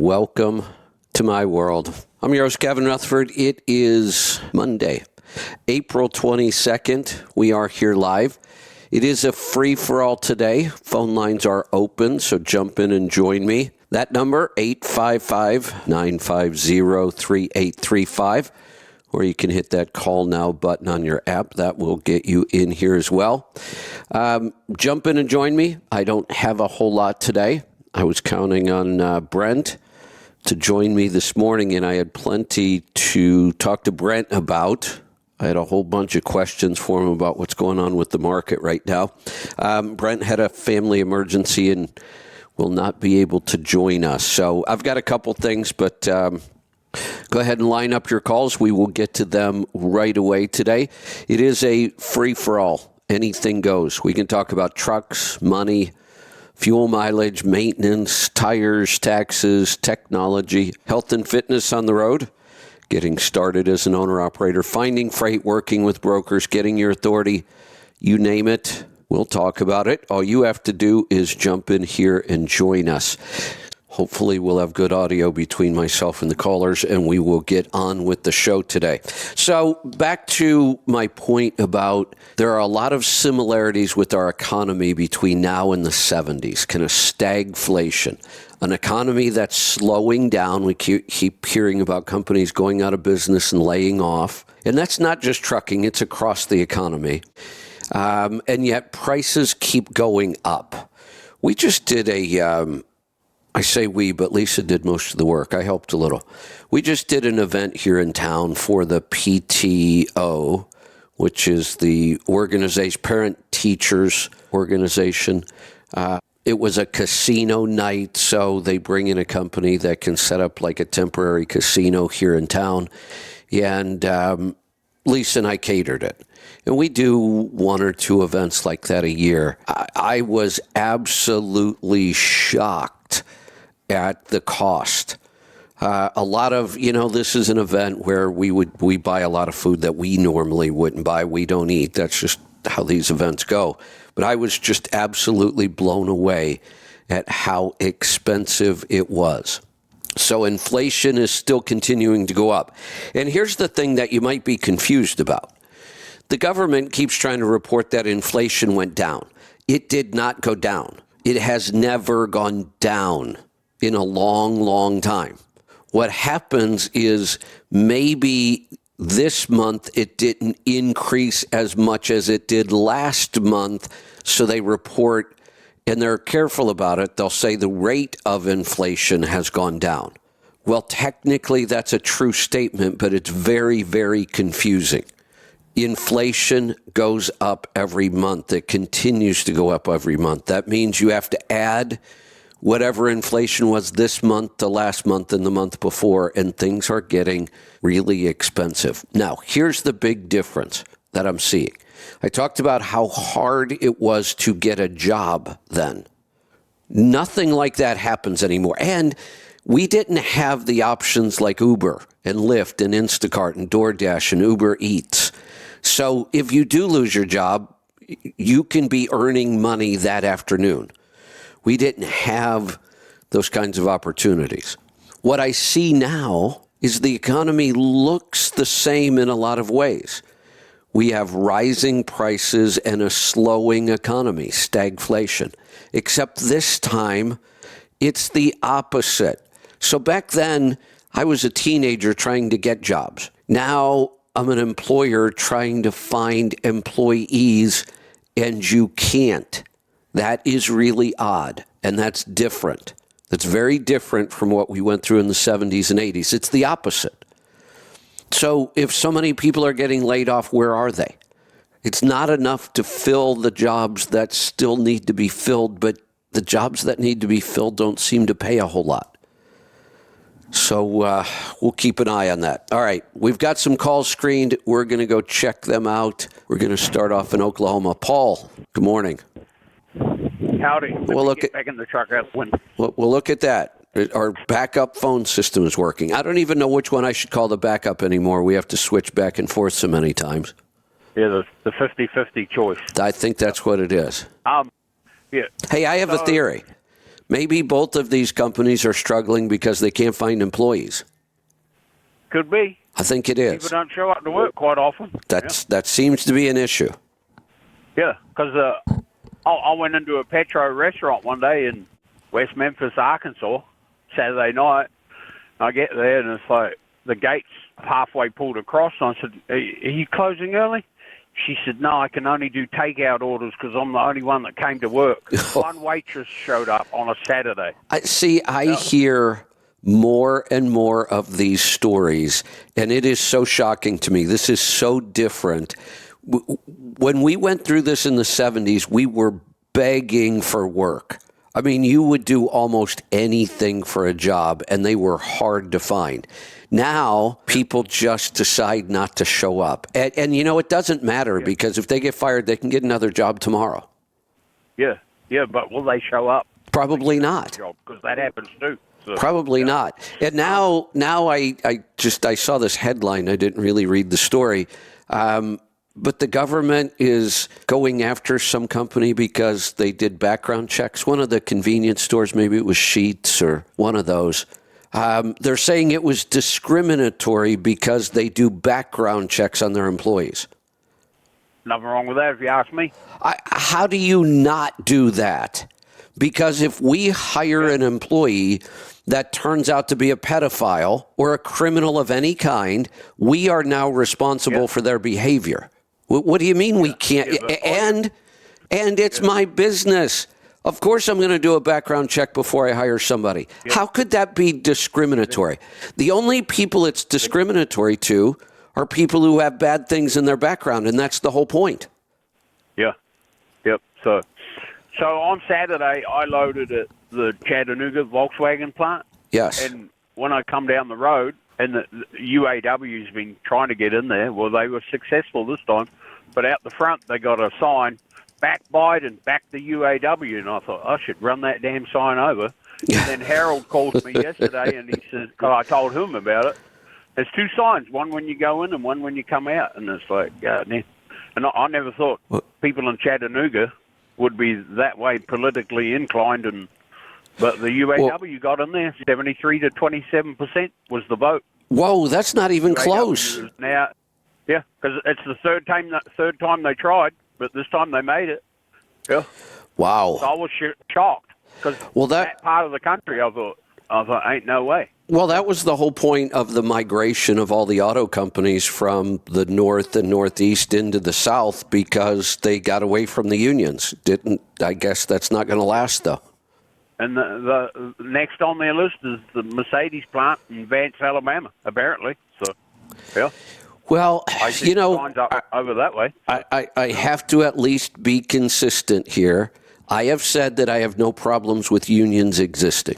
Welcome to my world. I'm your host, Kevin Rutherford. It is Monday, April 22nd. We are here live. It is a free-for-all today. Phone lines are open, so jump in and join me. That number, 855-950-3835. Or you can hit that call now button on your app. That will get you in here as well. Jump in and join me. I don't have a whole lot today. I was counting on Brent to join me this morning, and I had plenty to talk to Brent about. I had a whole bunch of questions for him about what's going on with the market right now. Brent had a family emergency and will not be able to join us. So I've got a couple things, but go ahead and line up your calls. We will get to them right away today. It is a free-for-all. Anything goes. We can talk about trucks, money, fuel mileage, maintenance, tires, taxes, technology, health and fitness on the road, getting started as an owner-operator, finding freight, working with brokers, getting your authority, you name it, we'll talk about it. All you have to do is jump in here and join us. Hopefully we'll have good audio between myself and the callers, and we will get on with the show today. So back to my point about there are a lot of similarities with our economy between now and the 70s, kind of stagflation, an economy that's slowing down. We keep hearing about companies going out of business and laying off. And that's not just trucking, it's across the economy. And yet prices keep going up. We just did I say we, but Lisa did most of the work. I helped a little. We just did an event here in town for the PTO, which is the organization, Parent Teachers Organization. It was a casino night, so they bring in a company that can set up like a temporary casino here in town. And Lisa and I catered it. And we do one or two events like that a year. I was absolutely shocked at the cost. A lot of, this is an event where we buy a lot of food that we normally wouldn't buy. We don't eat. That's just how these events go. But I was just absolutely blown away at how expensive it was. So inflation is still continuing to go up. And here's the thing that you might be confused about. The government keeps trying to report that inflation went down. It did not go down. It has never gone down in a long, long time. What happens is maybe this month it didn't increase as much as it did last month, so they report, and they're careful about it, they'll say the rate of inflation has gone down. Well, technically that's a true statement, but it's very, very confusing. Inflation goes up every month. It continues to go up every month. That means you have to add whatever inflation was this month to last month and the month before, and things are getting really expensive. Now, here's the big difference that I'm seeing. I talked about how hard it was to get a job then. Nothing like that happens anymore. And we didn't have the options like Uber and Lyft and Instacart and DoorDash and Uber Eats. So if you do lose your job, you can be earning money that afternoon. We didn't have those kinds of opportunities. What I see now is the economy looks the same in a lot of ways. We have rising prices and a slowing economy, stagflation. Except this time, it's the opposite. So back then, I was a teenager trying to get jobs. Now I'm an employer trying to find employees, and you can't. That is really odd, and that's different. That's very different from what we went through in the 70s and 80s. It's the opposite. So if so many people are getting laid off, where are they? It's not enough to fill the jobs that still need to be filled, but the jobs that need to be filled don't seem to pay a whole lot. So we'll keep an eye on that. All right, we've got some calls screened. We're going to go check them out. We're going to start off in Oklahoma. Paul, good morning. Howdy. We'll get back in the truck. We'll look at that. Our backup phone system is working. I don't even know which one I should call the backup anymore. We have to switch back and forth so many times. Yeah, the 50-50 choice. I think that's what it is. Yeah. Hey, I have a theory. Maybe both of these companies are struggling because they can't find employees. Could be. I think it People is. don't show up to work quite often. That seems to be an issue. Yeah, because I went into a Petro restaurant one day in West Memphis, Arkansas, Saturday night. I get there, and it's like the gate's halfway pulled across. And I said, are you closing early? She said, no, I can only do takeout orders because I'm the only one that came to work. One waitress showed up on a Saturday. I hear more and more of these stories, and it is so shocking to me. This is so different. When we went through this in the 70s, we were begging for work. I mean, you would do almost anything for a job, and they were hard to find. Now, people just decide not to show up. And it doesn't matter because if they get fired, they can get another job tomorrow. Yeah, but will they show up? Probably not. Because that happens too. So, Probably not. And now I saw this headline. I didn't really read the story. But the government is going after some company because they did background checks. One of the convenience stores, maybe it was Sheetz or one of those. They're saying it was discriminatory because they do background checks on their employees. Nothing wrong with that, if you ask me. How do you not do that? Because if we hire an employee that turns out to be a pedophile or a criminal of any kind, we are now responsible for their behavior. What do you mean we can't? And it's my business. Of course I'm going to do a background check before I hire somebody. How could that be discriminatory? The only people it's discriminatory to are people who have bad things in their background, and that's the whole point. Yeah. Yep. So on Saturday, I loaded at the Chattanooga Volkswagen plant. Yes. And when I come down the road, and the UAW's been trying to get in there, well, they were successful this time. But out the front, they got a sign, back Biden, back the UAW. And I thought, I should run that damn sign over. And then Harold called me yesterday, and he said, because I told him about it, there's two signs, one when you go in and one when you come out. And it's like, God, and I never thought people in Chattanooga would be that way politically inclined, but the UAW got in there. 73 to 27% was the vote. Whoa, that's not even close. Now, yeah, because it's the third time they tried, but this time they made it. Yeah. Wow. So I was shocked because that part of the country, I thought, ain't no way. Well, that was the whole point of the migration of all the auto companies from the north and northeast into the south because they got away from the unions. I guess that's not going to last, though. And the next on their list is the Mercedes plant in Vance, Alabama, apparently. So, yeah. Well, signs up over that way. I have to at least be consistent here. I have said that I have no problems with unions existing.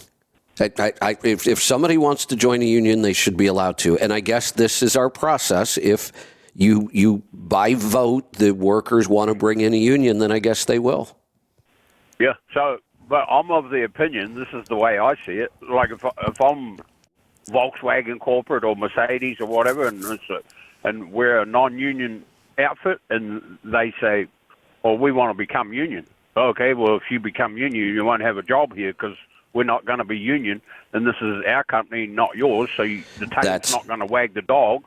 If somebody wants to join a union, they should be allowed to. And I guess this is our process. If you by vote, the workers want to bring in a union, then I guess they will. Yeah. So, but I'm of the opinion, this is the way I see it. Like if I'm Volkswagen corporate or Mercedes or whatever, and we're a non-union outfit, and they say, well, we want to become union. Okay, well, if you become union, you won't have a job here because we're not going to be union, and this is our company, not yours, so the tail's not going to wag the dog.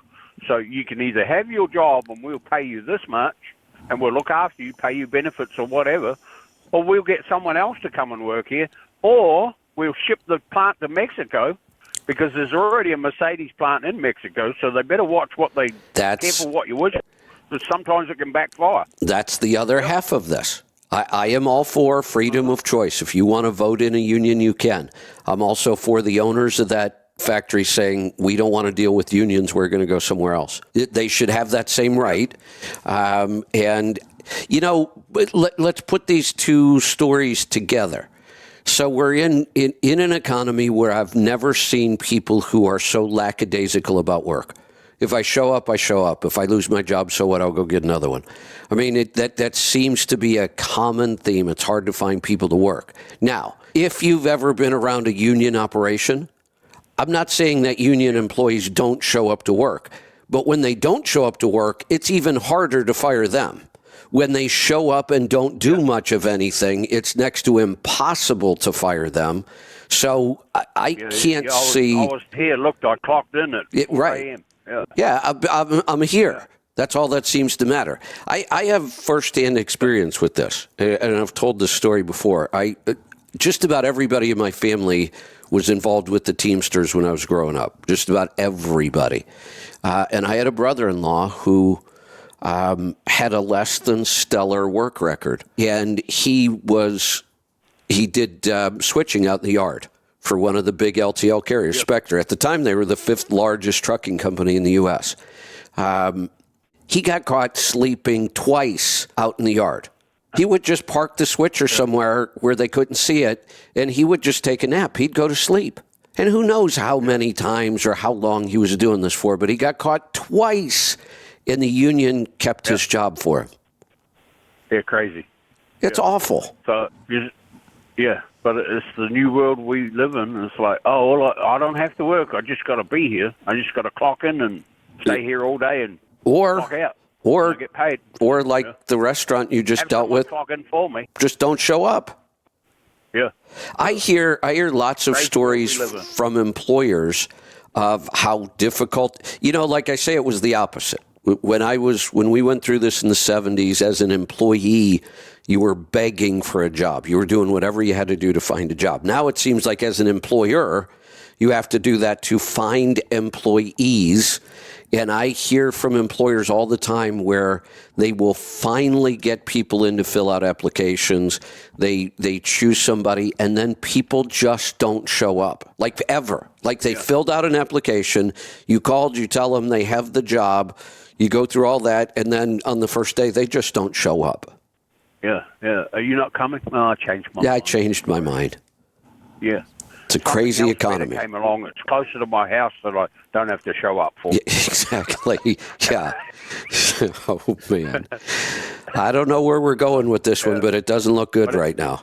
So you can either have your job and we'll pay you this much, and we'll look after you, pay you benefits or whatever, or we'll get someone else to come and work here, or we'll ship the plant to Mexico because there's already a Mercedes plant in Mexico, so they better watch careful what you wish, because sometimes it can backfire. That's the other half of this. I am all for freedom of choice. If you want to vote in a union, you can. I'm also for the owners of that factory saying, we don't want to deal with unions, we're going to go somewhere else. They should have that same right. Let's put these two stories together. So we're in an economy where I've never seen people who are so lackadaisical about work. If I show up, I show up. If I lose my job, so what? I'll go get another one. I mean, that seems to be a common theme. It's hard to find people to work. Now, if you've ever been around a union operation, I'm not saying that union employees don't show up to work. But when they don't show up to work, it's even harder to fire them. when they show up and don't do much of anything, it's next to impossible to fire them. So I can't see. I was here. Looked, I clocked in at 4 right. a.m. Yeah. Yeah, I'm here. Yeah. That's all that seems to matter. I have firsthand experience with this, and I've told this story before. Just about everybody in my family was involved with the Teamsters when I was growing up. Just about everybody. And I had a brother-in-law who had a less than stellar work record, and he did switching out in the yard for one of the big LTL carriers, yep. Spectre. At the time, they were the 5th largest trucking company in the U.S. He got caught sleeping twice out in the yard. He would just park the switcher somewhere where they couldn't see it, and he would just take a nap. He'd go to sleep. And who knows how many times or how long he was doing this for, but he got caught twice, and the union kept his job for him. Yeah, crazy. It's awful. So, yeah, but it's the new world we live in. It's like, oh, well, I don't have to work. I just got to be here. I just got to clock in and stay here all day and clock out. Or get paid. Or like the restaurant you just dealt with. Clock in for me. Just don't show up. Yeah. I hear lots of stories from employers of how difficult, like I say, it was the opposite. When we went through this in the 70s as an employee, you were begging for a job. You were doing whatever you had to do to find a job. Now it seems like as an employer, you have to do that to find employees. And I hear from employers all the time where they will finally get people in to fill out applications. They choose somebody, and then people just don't show up, like ever. Like they filled out an application, you called, you tell them they have the job, you go through all that, and then on the first day, they just don't show up. Yeah. Are you not coming? Oh, I changed my mind. Yeah, I changed my mind. Yeah. It's a crazy economy. Came along. It's closer to my house that I don't have to show up for. Yeah, exactly. Yeah. Oh man, I don't know where we're going with this one, but it doesn't look good right now.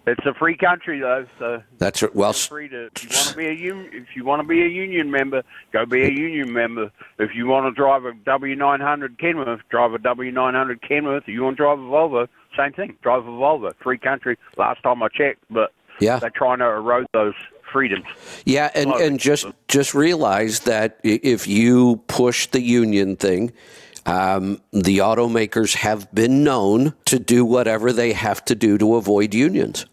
It's a free country, though. So that's right. Well, free to. If you want to be a union, if you want to be a union member, go be a union member. If you want to drive a W900 Kenworth, drive a W900 Kenworth. If you want to drive a Volvo, same thing. Drive a Volvo. Free country. Last time I checked, but. Yeah. They're trying to erode those freedoms. Yeah, and just realize that if you push the union thing, the automakers have been known to do whatever they have to do to avoid unions.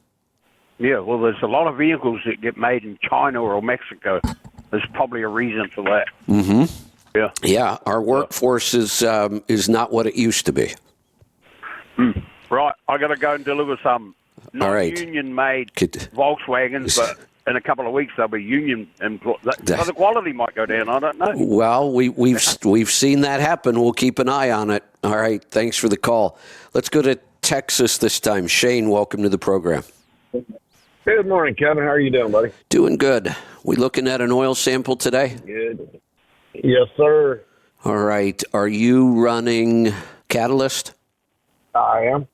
Yeah, well, there's a lot of vehicles that get made in China or Mexico. There's probably a reason for that. Mm-hmm. Yeah. Yeah, our workforce is not what it used to be. Right, I got to go and deliver some non-union-made Volkswagens, but in a couple of weeks they'll be union employed. So the quality might go down. I don't know. Well, we've seen that happen. We'll keep an eye on it. All right. Thanks for the call. Let's go to Texas this time. Shane, welcome to the program. Good morning, Kevin. How are you doing, buddy? Doing good. We looking at an oil sample today? Good. Yes, sir. All right. Are you running Catalyst? I am.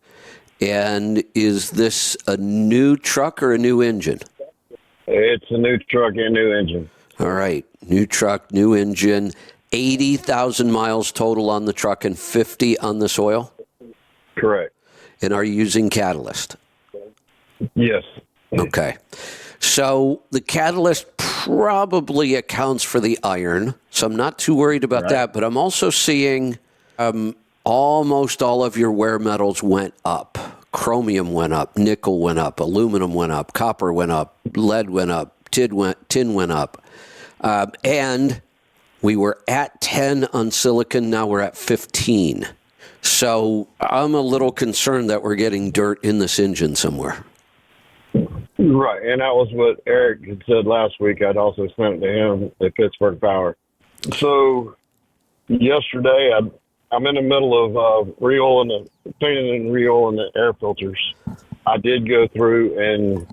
And is this a new truck or a new engine? It's a new truck and new engine. All right. New truck, new engine, 80,000 miles total on the truck and 50 on the soil? Correct. And are you using Catalyst? Yes. Okay. So the Catalyst probably accounts for the iron, so I'm not too worried about that, but I'm also seeing almost all of your wear metals went up. Chromium went up, nickel went up, aluminum went up, copper went up, lead went up, tin went up. And we were at 10 on silicon, now we're at 15. So I'm a little concerned that we're getting dirt in this engine somewhere. Right, and that was what Eric had said last week. I'd also sent it to him at Pittsburgh Power. So yesterday, I'm in the middle of painting and re-oiling the air filters. I did go through and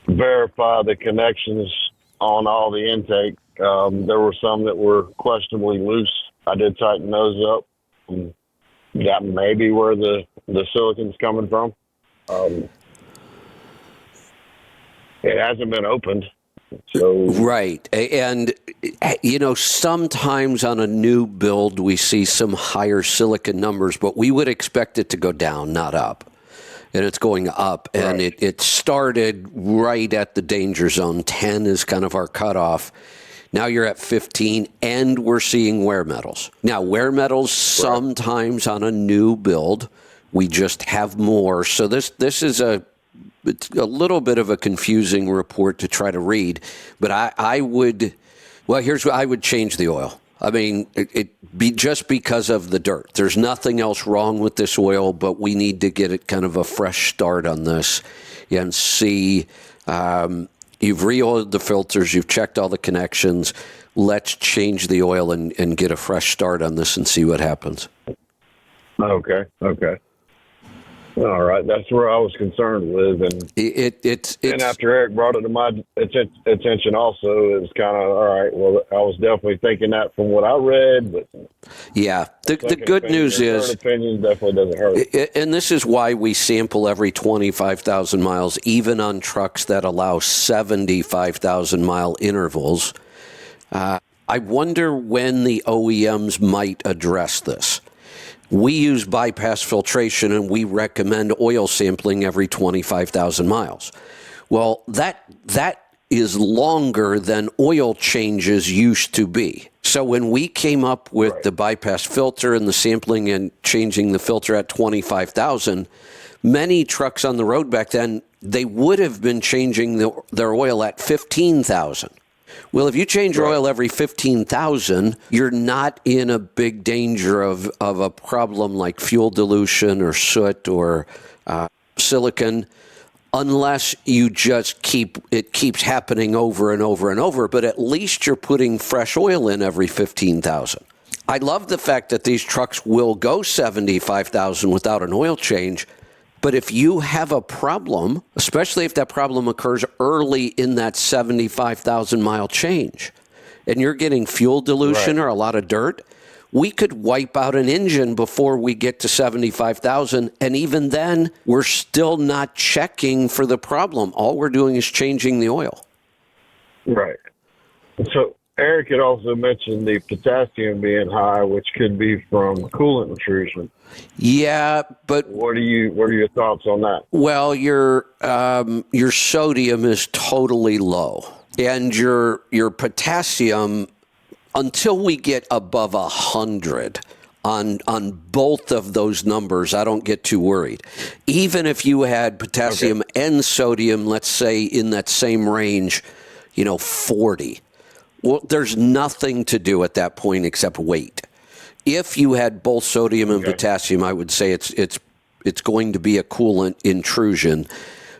verify the connections on all the intake. There were some that were questionably loose. I did tighten those up. That may be where the silicon's coming from. It hasn't been opened, So Right. And, sometimes on a new build, we see some higher silicon numbers, but we would expect it to go down, not up. And it's going up. And Right. it started right at the danger zone. 10 is kind of our cutoff. Now you're at 15, and we're seeing wear metals. Now, wear metals sometimes on a new build, we just have more. So this is it's a little bit of a confusing report to try to read, but here's what I would change the oil. I mean, it be just because of the dirt. There's nothing else wrong with this oil, but we need to get it kind of a fresh start on this and see. You've re-oiled the filters. You've checked all the connections. Let's change the oil and get a fresh start on this and see what happens. Okay. All right, that's where I was concerned with, and It's after Eric brought it to my attention, also, it was kind of all right. Well, I was definitely thinking that from what I read, but yeah. The good news is, opinion definitely doesn't hurt. And this is why we sample every 25,000 miles, even on trucks that allow 75,000 mile intervals. I wonder when the OEMs might address this. We use bypass filtration, and we recommend oil sampling every 25,000 miles. Well, that is longer than oil changes used to be. So when we came up with the bypass filter and the sampling and changing the filter at 25,000, many trucks on the road back then, they would have been changing their oil at 15,000. Well, if you change your oil every 15,000, you're not in a big danger of a problem like fuel dilution or soot or silicon, unless you just keeps happening over and over and over. But at least you're putting fresh oil in every 15,000. I love the fact that these trucks will go 75,000 without an oil change. But if you have a problem, especially if that problem occurs early in that 75,000 mile change, and you're getting fuel dilution or a lot of dirt, we could wipe out an engine before we get to 75,000. And even then, we're still not checking for the problem. All we're doing is changing the oil. Right. So Eric had also mentioned the potassium being high, which could be from coolant intrusion. Yeah, but what are your thoughts on that? Well, your sodium is totally low, and your potassium, until we get above 100 on both of those numbers, I don't get too worried. Even if you had potassium and sodium, let's say in that same range, 40. Well, there's nothing to do at that point except wait. If you had both sodium and potassium, I would say it's going to be a coolant intrusion.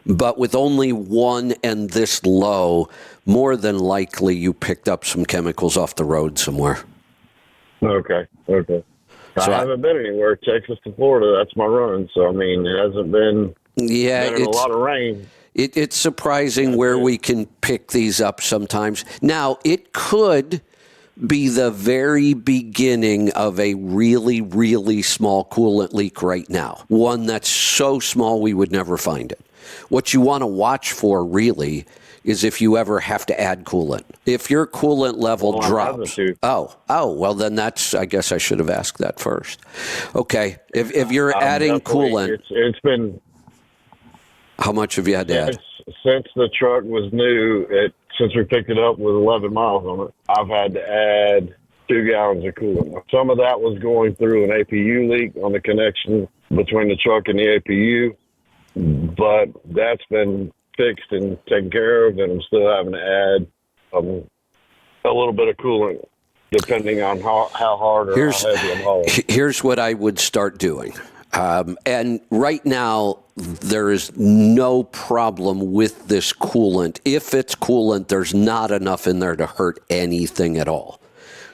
But with only one and this low, more than likely you picked up some chemicals off the road somewhere. Okay. So I haven't been anywhere, Texas to Florida. That's my run. So, I mean, it hasn't been a lot of rain. It's surprising where we can pick these up sometimes. Now, it could be the very beginning of a really, really small coolant leak right now. One that's so small we would never find it. What you want to watch for really is if you ever have to add coolant. If your coolant level drops. Well then I guess I should have asked that first. Okay. If you're adding coolant. It's been. How much have you had to add? Since the truck was new, since we picked it up with 11 miles on it, I've had to add 2 gallons of coolant. Some of that was going through an APU leak on the connection between the truck and the APU, but that's been fixed and taken care of, and I'm still having to add a little bit of coolant depending on how hard or how heavy I'm hauling. Here's what I would start doing. And right now, there is no problem with this coolant. If it's coolant, there's not enough in there to hurt anything at all.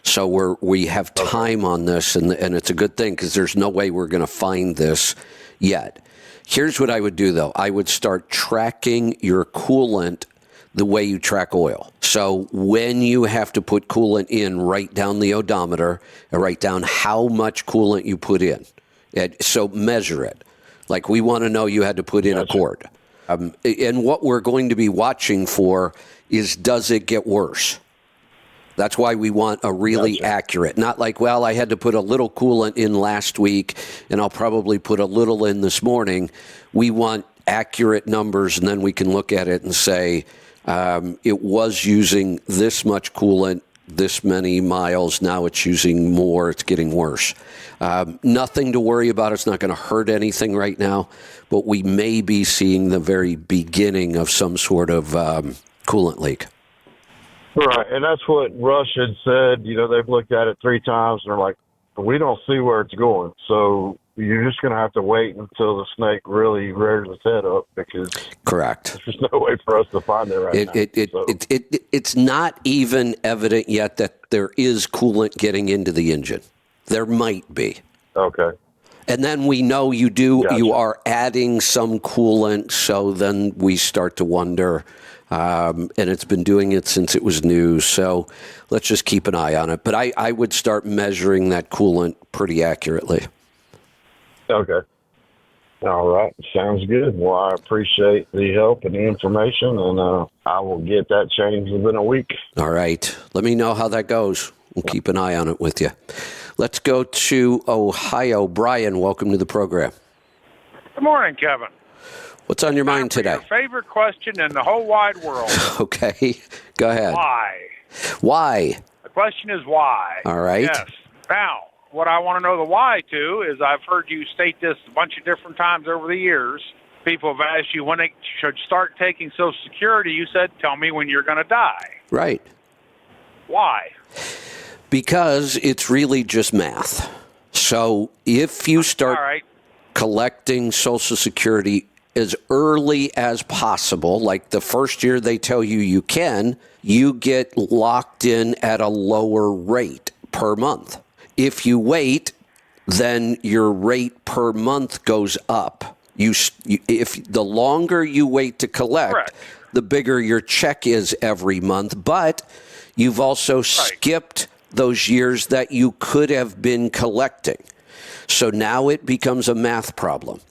So we have time on this, and it's a good thing because there's no way we're going to find this yet. Here's what I would do, though. I would start tracking your coolant the way you track oil. So when you have to put coolant in, write down the odometer and write down how much coolant you put in. So measure it. Like we want to know you had to put in a quart. And what we're going to be watching for is, does it get worse? That's why we want a really accurate, not like, well, I had to put a little coolant in last week and I'll probably put a little in this morning. We want accurate numbers, and then we can look at it and say, it was using this much coolant, this many miles. Now it's using more. It's getting worse. Nothing to worry about. It's not going to hurt anything right now, but we may be seeing the very beginning of some sort of coolant leak. Right, and that's what Rush had said. They've looked at it 3 times, and they're like, we don't see where it's going. So you're just going to have to wait until the snake really rears its head up, because correct. There's no way for us to find it right now. It's not even evident yet that there is coolant getting into the engine. There might be. Okay. And then we know you do. Gotcha. You are adding some coolant, so then we start to wonder. And it's been doing it since it was new, so let's just keep an eye on it. But I would start measuring that coolant pretty accurately. Okay. All right. Sounds good. Well, I appreciate the help and the information, and I will get that changed within a week. All right. Let me know how that goes. We'll keep an eye on it with you. Let's go to Ohio. Brian, welcome to the program. Good morning, Kevin. What's on your mind today? Your favorite question in the whole wide world. Okay. Go ahead. Why? Why? The question is why. All right. Yes. Now, what I want to know the why to is, I've heard you state this a bunch of different times over the years. People have asked you when they should start taking Social Security. You said, tell me when you're going to die. Right. Why? Because it's really just math. So if you start collecting Social Security as early as possible, like the first year they tell you you can, you get locked in at a lower rate per month. If you wait, then your rate per month goes up. If the longer you wait to collect, correct, the bigger your check is every month. But you've also skipped those years that you could have been collecting. So now it becomes a math problem.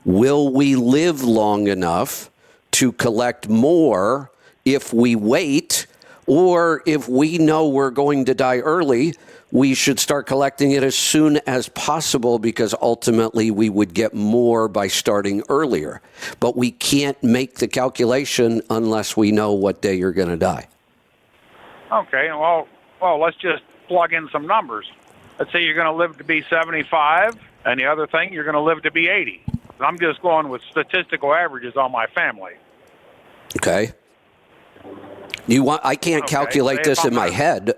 Will we live long enough to collect more if we wait, or if we know we're going to die early, we should start collecting it as soon as possible, because ultimately we would get more by starting earlier. But we can't make the calculation unless we know what day you're going to die. Okay, well, let's just plug in some numbers. Let's say you're going to live to be 75, and the other thing, you're going to live to be 80. I'm just going with statistical averages on my family. Okay. I can't calculate this in my head.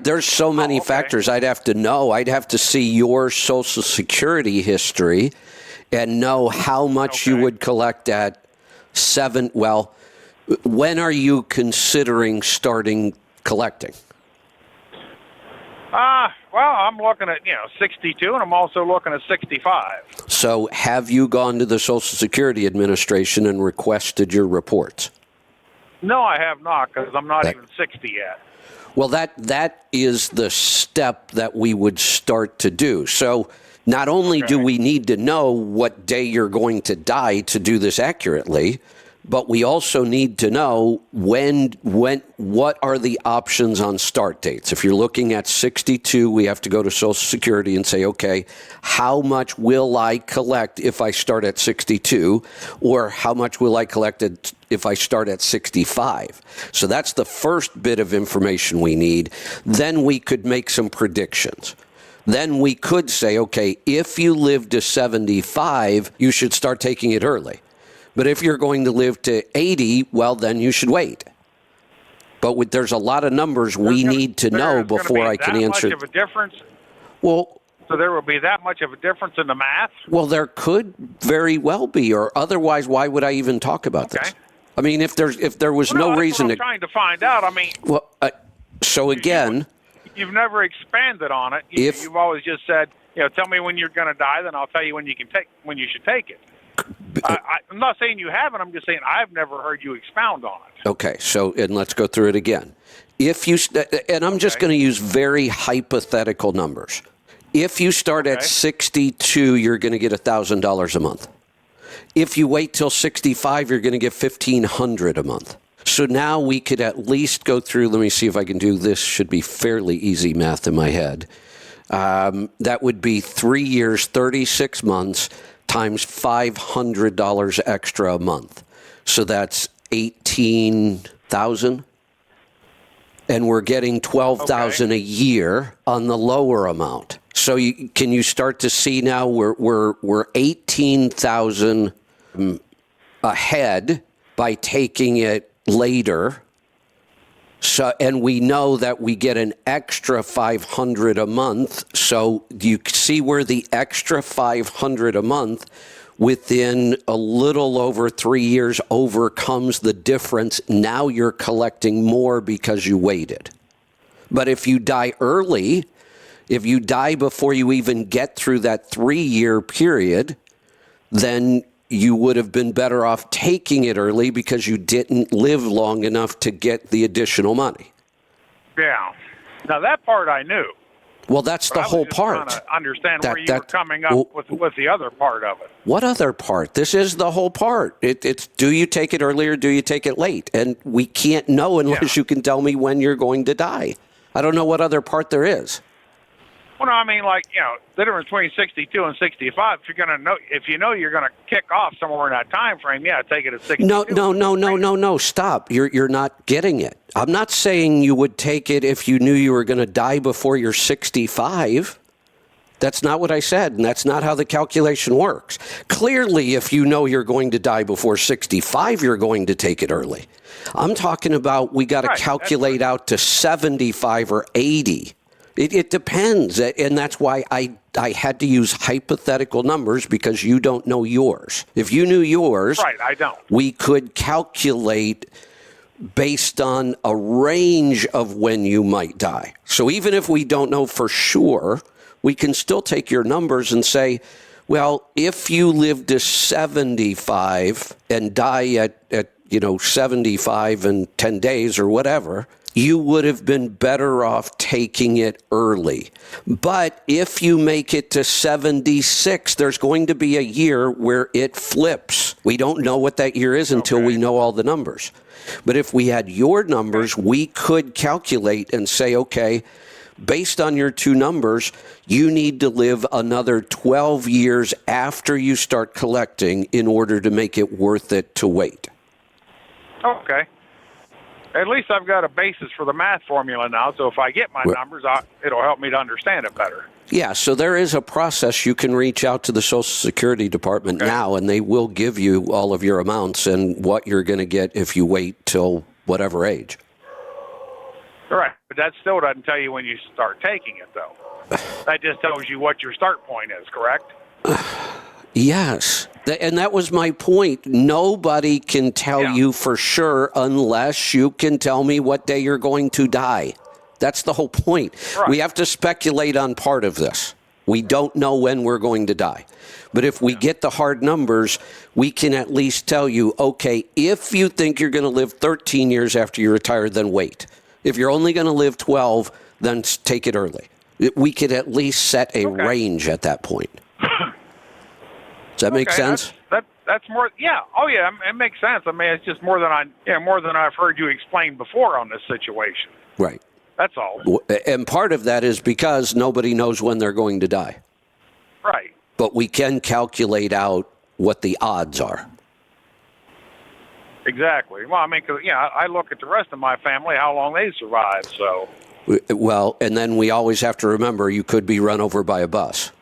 There's so many factors I'd have to know. I'd have to see your Social Security history and know how much you would collect at 7. Well, when are you considering starting collecting? Well, I'm looking at 62, and I'm also looking at 65. So have you gone to the Social Security Administration and requested your reports? No, I have not, because I'm not even 60 yet. Well, that is the step that we would start to do. So not only do we need to know what day you're going to die to do this accurately, but we also need to know what are the options on start dates. If you're looking at 62, we have to go to Social Security and say, okay, how much will I collect if I start at 62? Or how much will I collect if I start at 65? So that's the first bit of information we need. Then we could make some predictions. Then we could say, okay, if you live to 75, you should start taking it early. But if you're going to live to 80, well, then you should wait. But there's a lot of numbers we need to know before I can answer. Much of a difference? Well, so there will be that much of a difference in the math? Well, there could very well be, or otherwise, why would I even talk about this? I mean, if there was no reason to. I'm trying to find out. I mean. Well, so again, you've never expanded on it. You've always just said, tell me when you're going to die, then I'll tell you when you should take it. I'm not saying you haven't. I'm just saying I've never heard you expound on it. Okay, and let's go through it again. And I'm just going to use very hypothetical numbers. If you start at 62, you're going to get $1,000 a month. If you wait till 65, you're going to get $1,500 a month. So now we could at least go through, let me see if I can do this, should be fairly easy math in my head. That would be 3 years, 36 months times $500 extra a month. So that's 18,000. And we're getting 12,000 a year on the lower amount. So can you start to see now we're 18,000 ahead by taking it later. So, and we know that we get an extra 500 a month. So you see where the extra 500 a month within a little over 3 years overcomes the difference. Now you're collecting more because you waited. But if you die early, if you die before you even get through that 3-year period, then you would have been better off taking it early because you didn't live long enough to get the additional money. Yeah. Now, that part I knew. Well, that's the whole part. Trying to understand where you were coming up with the other part of it. What other part? This is the whole part. It's do you take it early or do you take it late? And we can't know unless you can tell me when you're going to die. I don't know what other part there is. Well, no, I mean, like, the difference between 62 and 65, if you know you're going to kick off somewhere in that time frame, take it at 62. No, stop. You're not getting it. I'm not saying you would take it if you knew you were going to die before you're 65. That's not what I said, and that's not how the calculation works. Clearly, if you know you're going to die before 65, you're going to take it early. I'm talking about we got to calculate out to 75 or 80. It depends, and that's why I had to use hypothetical numbers because you don't know yours. If you knew yours, I don't. We could calculate based on a range of when you might die. So even if we don't know for sure, we can still take your numbers and say, well, if you live to 75 and die at 75 in 10 days or whatever, you would have been better off taking it early. But if you make it to 76, there's going to be a year where it flips. We don't know what that year is until we know all the numbers. But if we had your numbers, we could calculate and say, okay, based on your two numbers, you need to live another 12 years after you start collecting in order to make it worth it to wait. Okay. At least I've got a basis for the math formula now, so if I get my numbers, it'll help me to understand it better. Yeah, so there is a process. You can reach out to the Social Security Department now, and they will give you all of your amounts and what you're going to get if you wait till whatever age. Right, but that still doesn't tell you when you start taking it, though. That just tells you what your start point is, correct? Yes, and that was my point. Nobody can tell you for sure unless you can tell me what day you're going to die. That's the whole point. Right. We have to speculate on part of this. We don't know when we're going to die. But if we get the hard numbers, we can at least tell you, okay, if you think you're going to live 13 years after you retire, then wait. If you're only going to live 12, then take it early. We could at least set a range at that point. Does that make sense? That's more. Yeah. Oh, yeah. It makes sense. I mean, it's just more than I've heard you explain before on this situation. Right. That's all. And part of that is because nobody knows when they're going to die. Right. But we can calculate out what the odds are. Exactly. Well, I mean, cause, I look at the rest of my family, how long they survive. So. Well, and then we always have to remember you could be run over by a bus.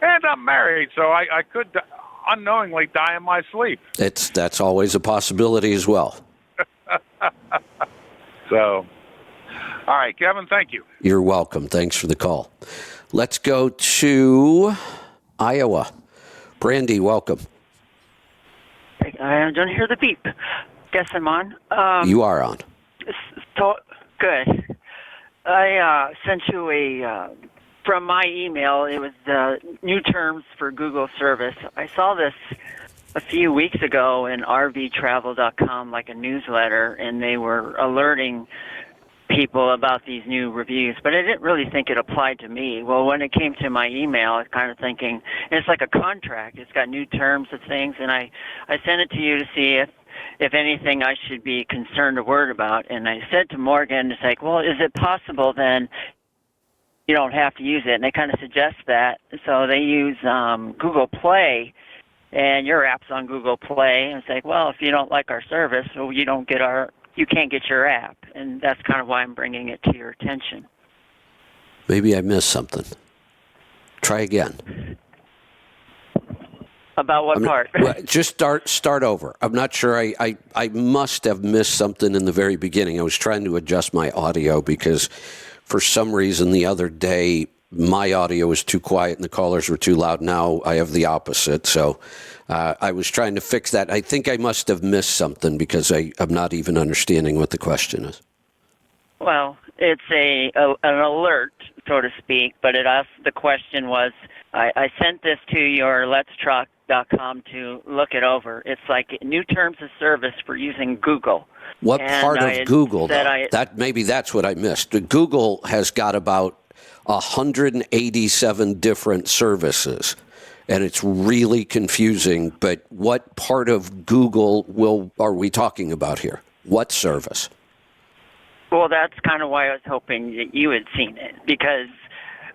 And I'm married, so I could unknowingly die in my sleep. That's always a possibility as well. So, all right, Kevin, thank you. You're welcome. Thanks for the call. Let's go to Iowa. Brandy, welcome. I don't hear the beep. Guess I'm on. You are on. So, good. I sent you from my email, it was the new terms for Google service. I saw this a few weeks ago in rvtravel.com, like a newsletter, and they were alerting people about these new reviews, but I didn't really think it applied to me. Well, when it came to my email, I was kind of thinking, and it's like a contract. It's got new terms of things, and I sent it to you to see if anything I should be concerned or worried about. And I said to Morgan, it's like, well, is it possible then you don't have to use it? And they kind of suggest that. So they use Google Play, and your app's on Google Play. And it's like, well, if you don't like our service, well, you can't get your app. And that's kind of why I'm bringing it to your attention. Maybe I missed something. Try again. About what part? Well, just start over. I'm not sure. I must have missed something in the very beginning. I was trying to adjust my audio because for some reason the other day my audio was too quiet and the callers were too loud. Now I have the opposite. So I was trying to fix that. I think I must have missed something because I'm not even understanding what the question is. Well, it's an alert, so to speak, but the question was, I sent this to your letstruck.com to look it over. It's like new terms of service for using Google. What And part I of had Google, said though? Maybe that's what I missed. Google has got about 187 different services, and it's really confusing. But what part of Google are we talking about here? What service? Well, that's kind of why I was hoping that you had seen it, because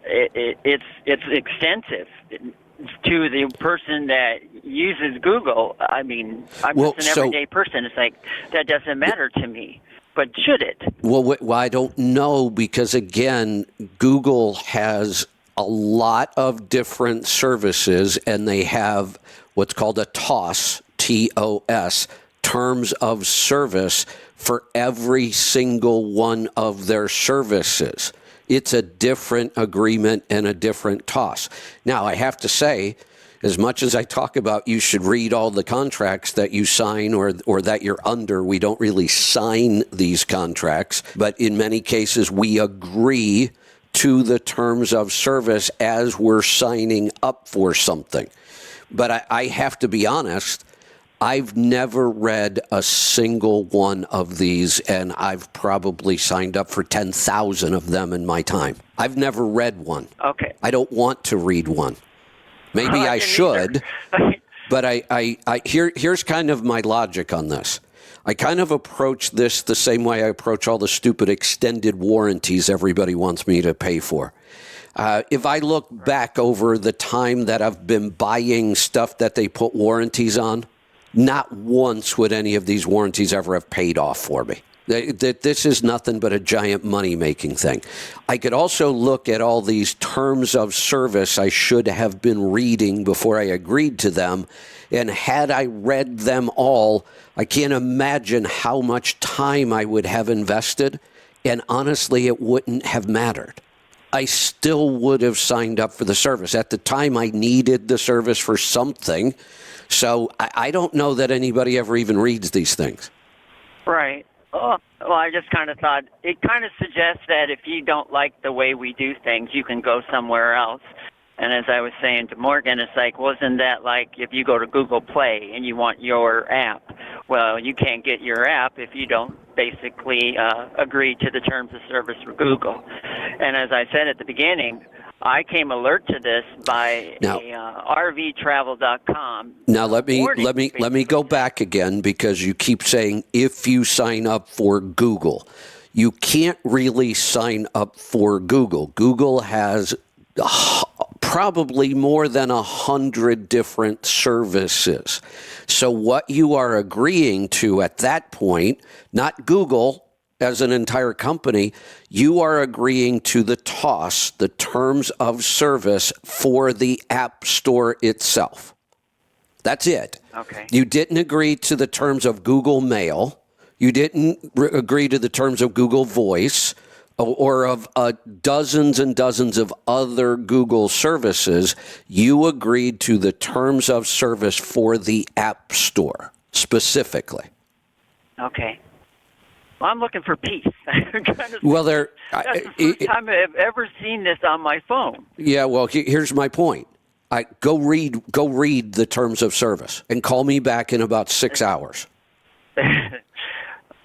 it's extensive to the person that uses Google. I mean, I'm just an everyday person. It's like, that doesn't matter to me. But should it? Well, I don't know, because, again, Google has a lot of different services, and they have what's called a TOS, T-O-S, terms of service for every single one of their services. It's a different agreement and a different TOS. Now, I have to say, as much as I talk about you should read all the contracts that you sign or that you're under, we don't really sign these contracts. But in many cases, we agree to the terms of service as we're signing up for something. But I have to be honest, I've never read a single one of these, and I've probably signed up for 10,000 of them in my time. I've never read one. Okay. I don't want to read one. Maybe I should, but here's kind of my logic on this. I kind of approach this the same way I approach all the stupid extended warranties everybody wants me to pay for. If I look back over the time that I've been buying stuff that they put warranties on, not once would any of these warranties ever have paid off for me. This is nothing but a giant money-making thing. I could also look at all these terms of service I should have been reading before I agreed to them, and had I read them all, I can't imagine how much time I would have invested, and honestly, it wouldn't have mattered. I still would have signed up for the service. At the time, I needed the service for something, so I don't know that anybody ever even reads these things. Right. Oh, well, I just kind of thought it kind of suggests that if you don't like the way we do things, you can go somewhere else. And as I was saying to Morgan, it's like, wasn't that like if you go to Google Play and you want your app? Well, you can't get your app if you don't basically agree to the terms of service for Google. And as I said at the beginning, I came alert to this by RVTravel.com. Now let me go back again, because you keep saying if you sign up for Google. You can't really sign up for Google. Google has probably more than 100 different services. So what you are agreeing to at that point, not Google as an entire company, you are agreeing to the TOS, the terms of service for the App Store itself. That's it. Okay. You didn't agree to the terms of Google Mail. You didn't agree to the terms of Google Voice or of dozens and dozens of other Google services. You agreed to the terms of service for the App Store specifically. Okay. Well, I'm looking for peace. Well, that's the first time I've ever seen this on my phone. Yeah, well, here's my point. Go read the terms of service and call me back in about 6 hours.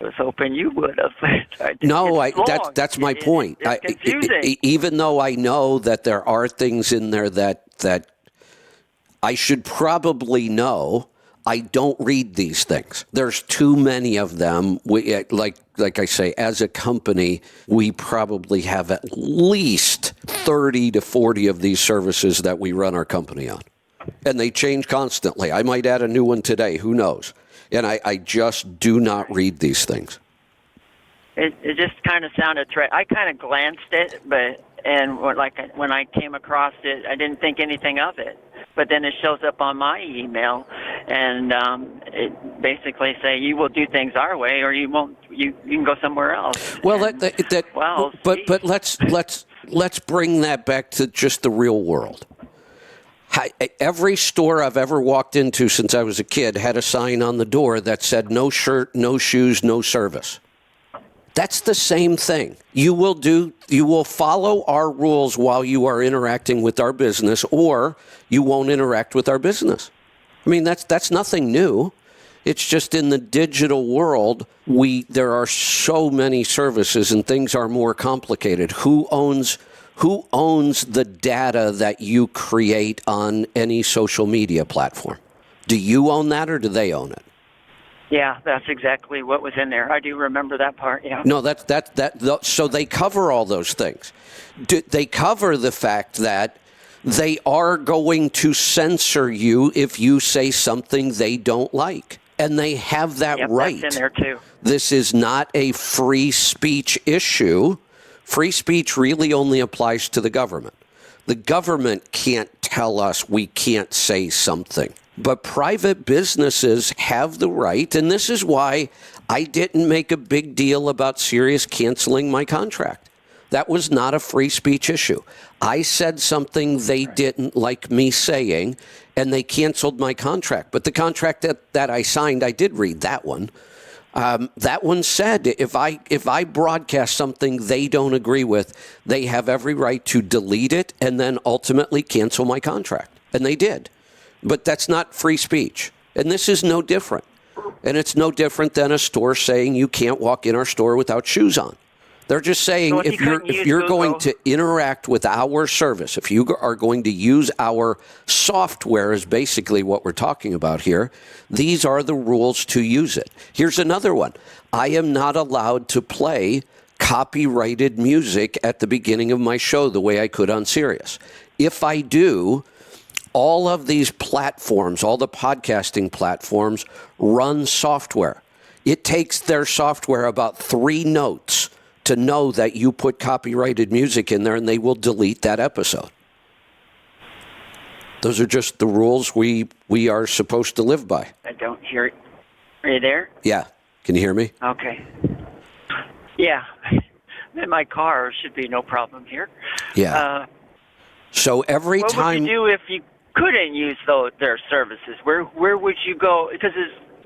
was hoping you would have. No, It's long. that's my point. It's confusing. Even though I know that there are things in there that I should probably know, I don't read these things. There's too many of them. Like I say, as a company, we probably have at least 30 to 40 of these services that we run our company on. And they change constantly. I might add a new one today. Who knows? And I just do not read these things. It just kind of sounded threat. I kind of glanced it, when I came across it, I didn't think anything of it. But then it shows up on my email, and it basically say you will do things our way, or you won't. You can go somewhere else. Well, Well, but let's bring that back to just the real world. Every store I've ever walked into since I was a kid had a sign on the door that said "No shirt, no shoes, no service." That's the same thing. You will follow our rules while you are interacting with our business, or you won't interact with our business. I mean, that's nothing new. It's just in the digital world, there are so many services and things are more complicated. Who owns the data that you create on any social media platform? Do you own that, or do they own it? Yeah, that's exactly what was in there. I do remember that part. Yeah. No, so they cover all those things. They cover the fact that they are going to censor you if you say something they don't like, and they have that right. That's in there too. This is not a free speech issue. Free speech really only applies to the government. The government can't tell us we can't say something. But private businesses have the right, and this is why I didn't make a big deal about Sirius canceling my contract. That was not a free speech issue. I said something they didn't like me saying, and they canceled my contract. But the contract that I signed, I did read that one. That one said if I broadcast something they don't agree with, they have every right to delete it and then ultimately cancel my contract. And they did. But that's not free speech. And this is no different. And it's no different than a store saying you can't walk in our store without shoes on. They're just saying So if you're going to interact with our service, if you are going to use our software is basically what we're talking about here, these are the rules to use it. Here's another one. I am not allowed to play copyrighted music at the beginning of my show the way I could on Sirius. If I do, all of these platforms, all the podcasting platforms, run software. It takes their software about 3 notes to know that you put copyrighted music in there, and they will delete that episode. Those are just the rules we are supposed to live by. I don't hear it. Are you there? Yeah. Can you hear me? Okay. Yeah. In my car, should be no problem here. Yeah. So every what time... What would you do if you couldn't use their services? Where would you go? Because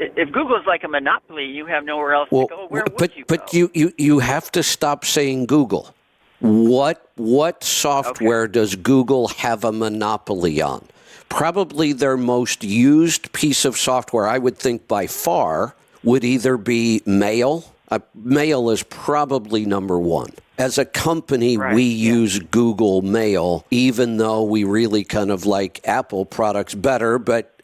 if Google's like a monopoly, you have nowhere else to go. Where would you go? But you have to stop saying Google. What software does Google have a monopoly on? Probably their most used piece of software, I would think by far, would either be Mail. Mail is probably number one. As a company, we use Google Mail, even though we really kind of like Apple products better. But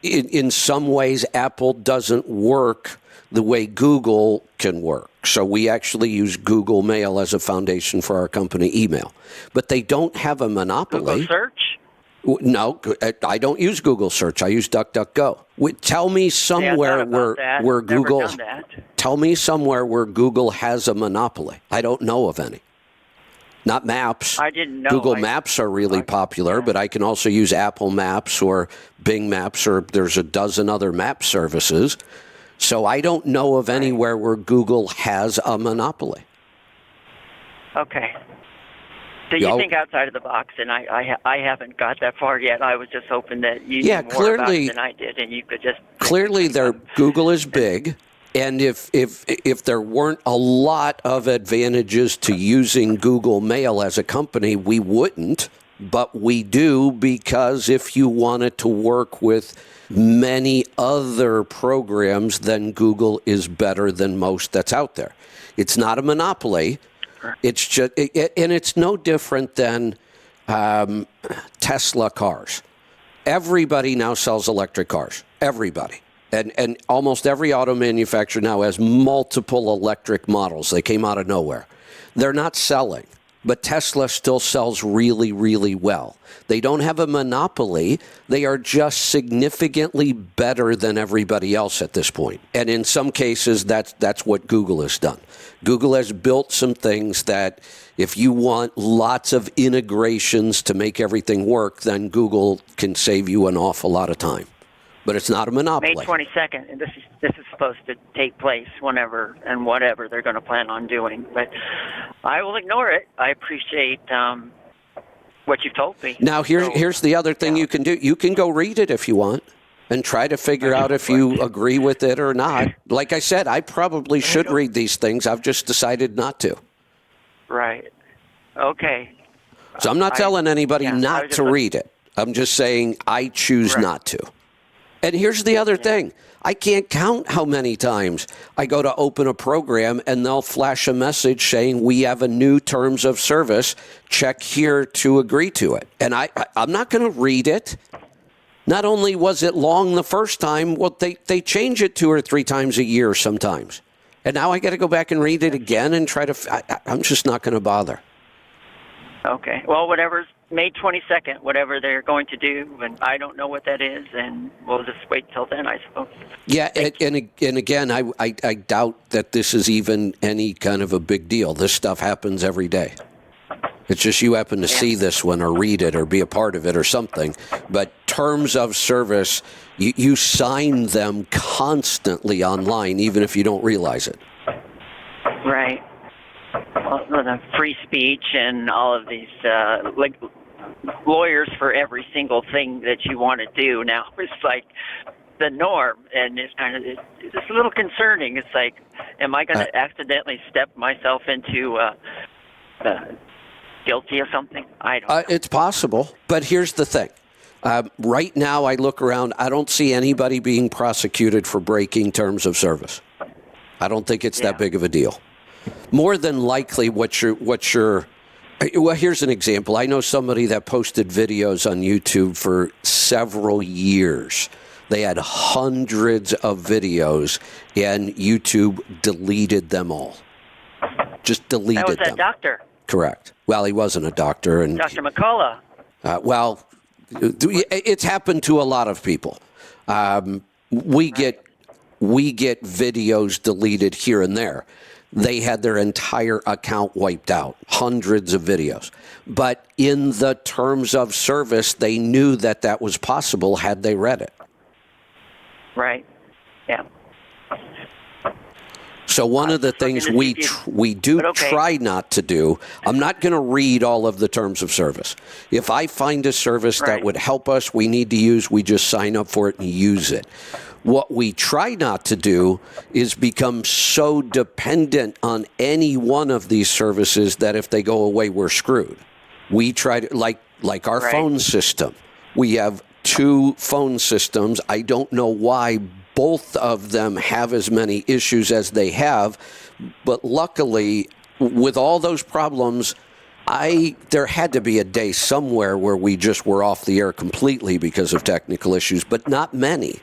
in some ways, Apple doesn't work the way Google can work. So we actually use Google Mail as a foundation for our company email. But they don't have a monopoly. Google Search? No, I don't use Google Search. I use DuckDuckGo. Tell me somewhere where Google. Tell me somewhere where Google has a monopoly. I don't know of any. Not Maps. I didn't know. Google Maps are really popular, but I can also use Apple Maps or Bing Maps, or there's a dozen other map services. So I don't know of anywhere where Google has a monopoly. Okay. So you think outside of the box, and I haven't got that far yet. I was just hoping that you knew more about it than I did, and you could just... Clearly, Google is big, and if there weren't a lot of advantages to using Google Mail as a company, we wouldn't, but we do, because if you wanted to work with many other programs, then Google is better than most that's out there. It's not a monopoly. It's just, and it's no different than Tesla cars. Everybody now sells electric cars. Everybody. And almost every auto manufacturer now has multiple electric models. They came out of nowhere. They're not selling, but Tesla still sells really, really well. They don't have a monopoly. They are just significantly better than everybody else at this point. And in some cases, that's what Google has done. Google has built some things that if you want lots of integrations to make everything work, then Google can save you an awful lot of time. But it's not a monopoly. May 22nd, and this is supposed to take place whenever and whatever they're going to plan on doing. But I will ignore it. I appreciate what you've told me. Now, here's the other thing you can do. You can go read it if you want and try to figure out if you agree with it or not. Like I said, I probably should read these things. I've just decided not to. Right. Okay. So I'm not telling anybody not to read it. I'm just saying I choose not to. And here's the other thing. I can't count how many times I go to open a program and they'll flash a message saying we have a new terms of service. Check here to agree to it. And I'm not going to read it. Not only was it long the first time, well, they change it 2 or 3 times a year sometimes. And now I got to go back and read it again and try to, I'm just not going to bother. Okay. Well, whatever's May 22nd, whatever they're going to do, and I don't know what that is, and we'll just wait till then, I suppose. Yeah, and again, I doubt that this is even any kind of a big deal. This stuff happens every day. It's just you happen to see this one or read it or be a part of it or something. But terms of service, you sign them constantly online, even if you don't realize it. Right. Well, the free speech and all of these, like lawyers for every single thing that you want to do now is like the norm, and it's kind of it's a little concerning. It's like, am I going to accidentally step myself into guilty of something? I don't know. It's possible, but here's the thing. Right now, I look around. I don't see anybody being prosecuted for breaking terms of service. I don't think it's that big of a deal. More than likely, well, here's an example. I know somebody that posted videos on YouTube for several years. They had hundreds of videos, and YouTube deleted them all. Just deleted them. That was that doctor. Correct. Well, he wasn't a doctor. And Dr. McCullough. Well, it's happened to a lot of people. We get videos deleted here and there. They had their entire account wiped out, hundreds of videos. But in the terms of service, they knew that that was possible had they read it. Right. Yeah. So one of the things we try not to do, I'm not going to read all of the terms of service. If I find a service that would help us, we need to use, we just sign up for it and use it. What we try not to do is become so dependent on any one of these services that if they go away, we're screwed. We try to, like our phone system. We have 2 phone systems. I don't know why both of them have as many issues as they have, but luckily, with all those problems, there had to be a day somewhere where we just were off the air completely because of technical issues, but not many.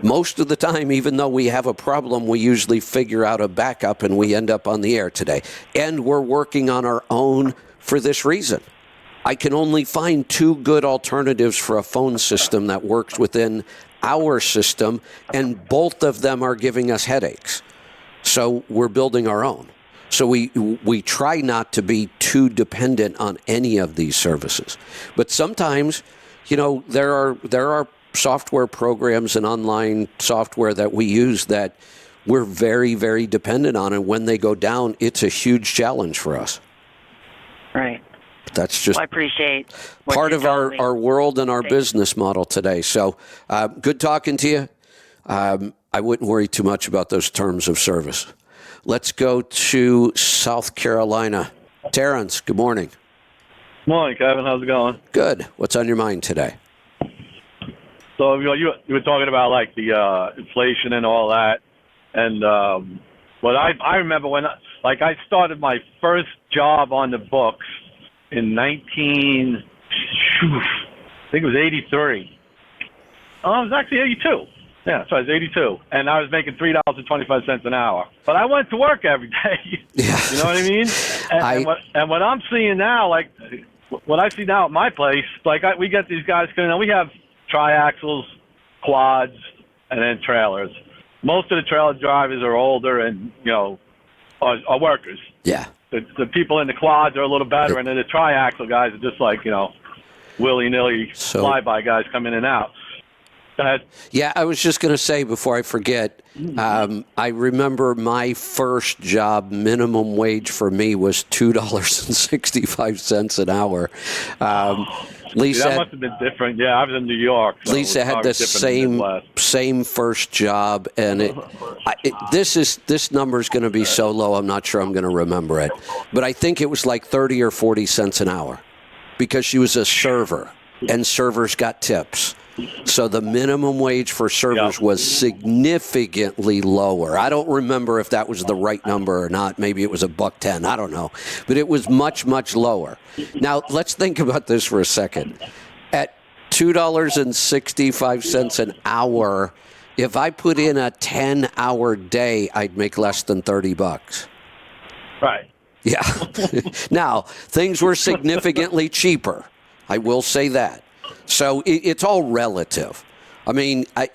Most of the time, even though we have a problem, we usually figure out a backup and we end up on the air today. And we're working on our own for this reason. I can only find 2 good alternatives for a phone system that works within our system, and both of them are giving us headaches. So we're building our own. So we try not to be too dependent on any of these services. But sometimes, there are software programs and online software that we use that we're very, very dependent on. And when they go down, it's a huge challenge for us. Right. That's just I appreciate part of our world and our business model today. So good talking to you. I wouldn't worry too much about those terms of service. Let's go to South Carolina. Terrence, good morning. Morning, Kevin. How's it going? Good. What's on your mind today? So you were talking about like the inflation and all that, and but I remember when I started my first job on the books in I think it was 83. Oh, it was actually 82. Yeah, so I was 82, and I was making $3.25 an hour. But I went to work every day. Yeah. You know what I mean? And what I'm seeing now, like what I see now at my place, like we get these guys coming in. We have triaxles, quads, and then trailers. Most of the trailer drivers are older and are workers. Yeah. The people in the quads are a little better, and then the triaxle guys are just like willy-nilly flyby guys come in and out. Go ahead. Yeah, I was just going to say before I forget, I remember my first job, minimum wage for me was $2.65 an hour. Lisa, that must have been different. Yeah, I was in New York. So Lisa had the same first job, and this number is going to be so low, I'm not sure I'm going to remember it. But I think it was like 30 or 40 cents an hour because she was a server, and servers got tips. So the minimum wage for servers was significantly lower. I don't remember if that was the right number or not. Maybe it was $1.10. I don't know. But it was much, much lower. Now, let's think about this for a second. At $2.65 an hour, if I put in a 10-hour day, I'd make less than $30. Right. Yeah. Now, things were significantly cheaper. I will say that. So it's all relative. I mean, I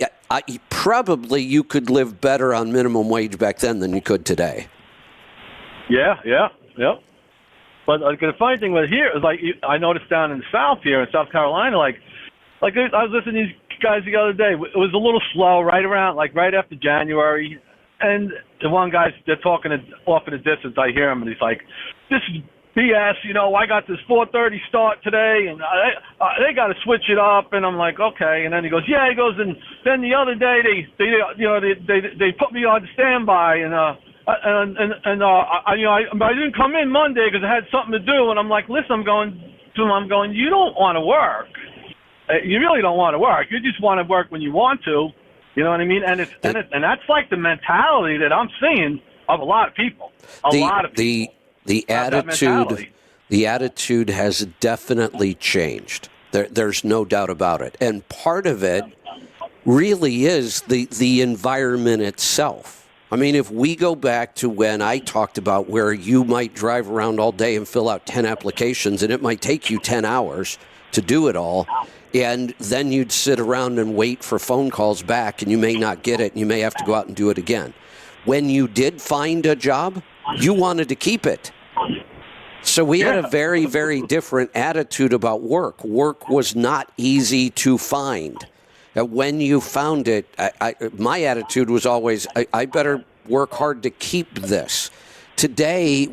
probably you could live better on minimum wage back then than you could today. Yeah. But the funny thing was here is I noticed down in the South here in South Carolina, like I was listening to these guys the other day. It was a little slow right after January, and the one guy's they're talking off in the distance. I hear him and he's like, "This is BS, I got this 4:30 start today, and they got to switch it up." And I'm like, okay. And then he goes, yeah. He goes, and then the other day they put me on standby, and I didn't come in Monday because I had something to do. And I'm like, listen, I'm going, you don't want to work. You really don't want to work. You just want to work when you want to. You know what I mean? And and that's like the mentality that I'm seeing of a lot of people. A lot of people. The attitude has definitely changed. There's no doubt about it. And part of it really is the environment itself. I mean, if we go back to when I talked about where you might drive around all day and fill out 10 applications, and it might take you 10 hours to do it all, and then you'd sit around and wait for phone calls back, and you may not get it, and you may have to go out and do it again. When you did find a job, you wanted to keep it. So we had a very, very different attitude about work. Work was not easy to find. When you found it, my attitude was always, I better work hard to keep this. Today,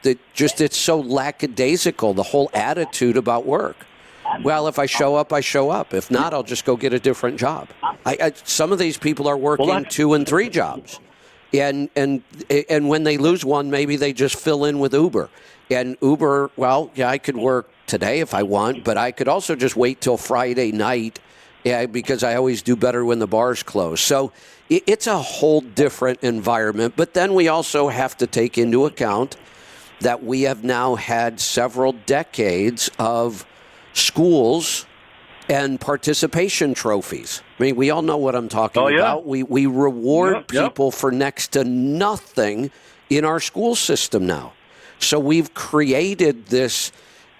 it's so lackadaisical, the whole attitude about work. Well, if I show up, I show up. If not, I'll just go get a different job. Some of these people are working 2 and 3 jobs. And when they lose one, maybe they just fill in with Uber. And Uber, I could work today if I want, but I could also just wait till Friday night because I always do better when the bars close. So it's a whole different environment. But then we also have to take into account that we have now had several decades of schools and participation trophies. I mean, we all know what I'm talking about. We reward people for next to nothing in our school system now. So we've created this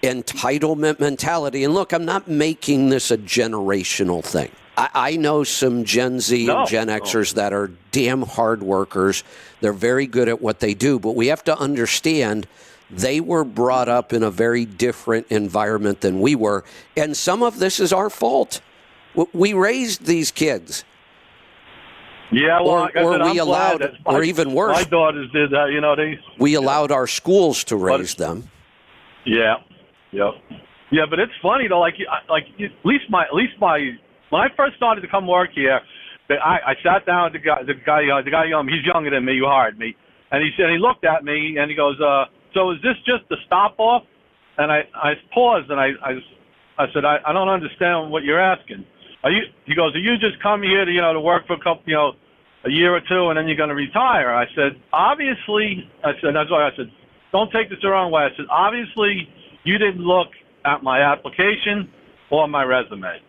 entitlement mentality. And look, I'm not making this a generational thing. I know some Gen Z and Gen Xers that are damn hard workers. They're very good at what they do. But we have to understand they were brought up in a very different environment than we were. And some of this is our fault. We raised these kids. Yeah, well, or even worse. My daughters did that, we allowed our schools to raise them. Yeah, but it's funny though. At least my when I first started to come work here, I sat down with the guy, he's younger than me, who hired me, and he looked at me and he goes, so is this just a stop off? And I paused and I said, I don't understand what you're asking. He goes, are you just come here to work for a couple, a year or two, and then you're going to retire? I said, obviously, that's why I said, don't take this the wrong way. I said, obviously, you didn't look at my application or my resume.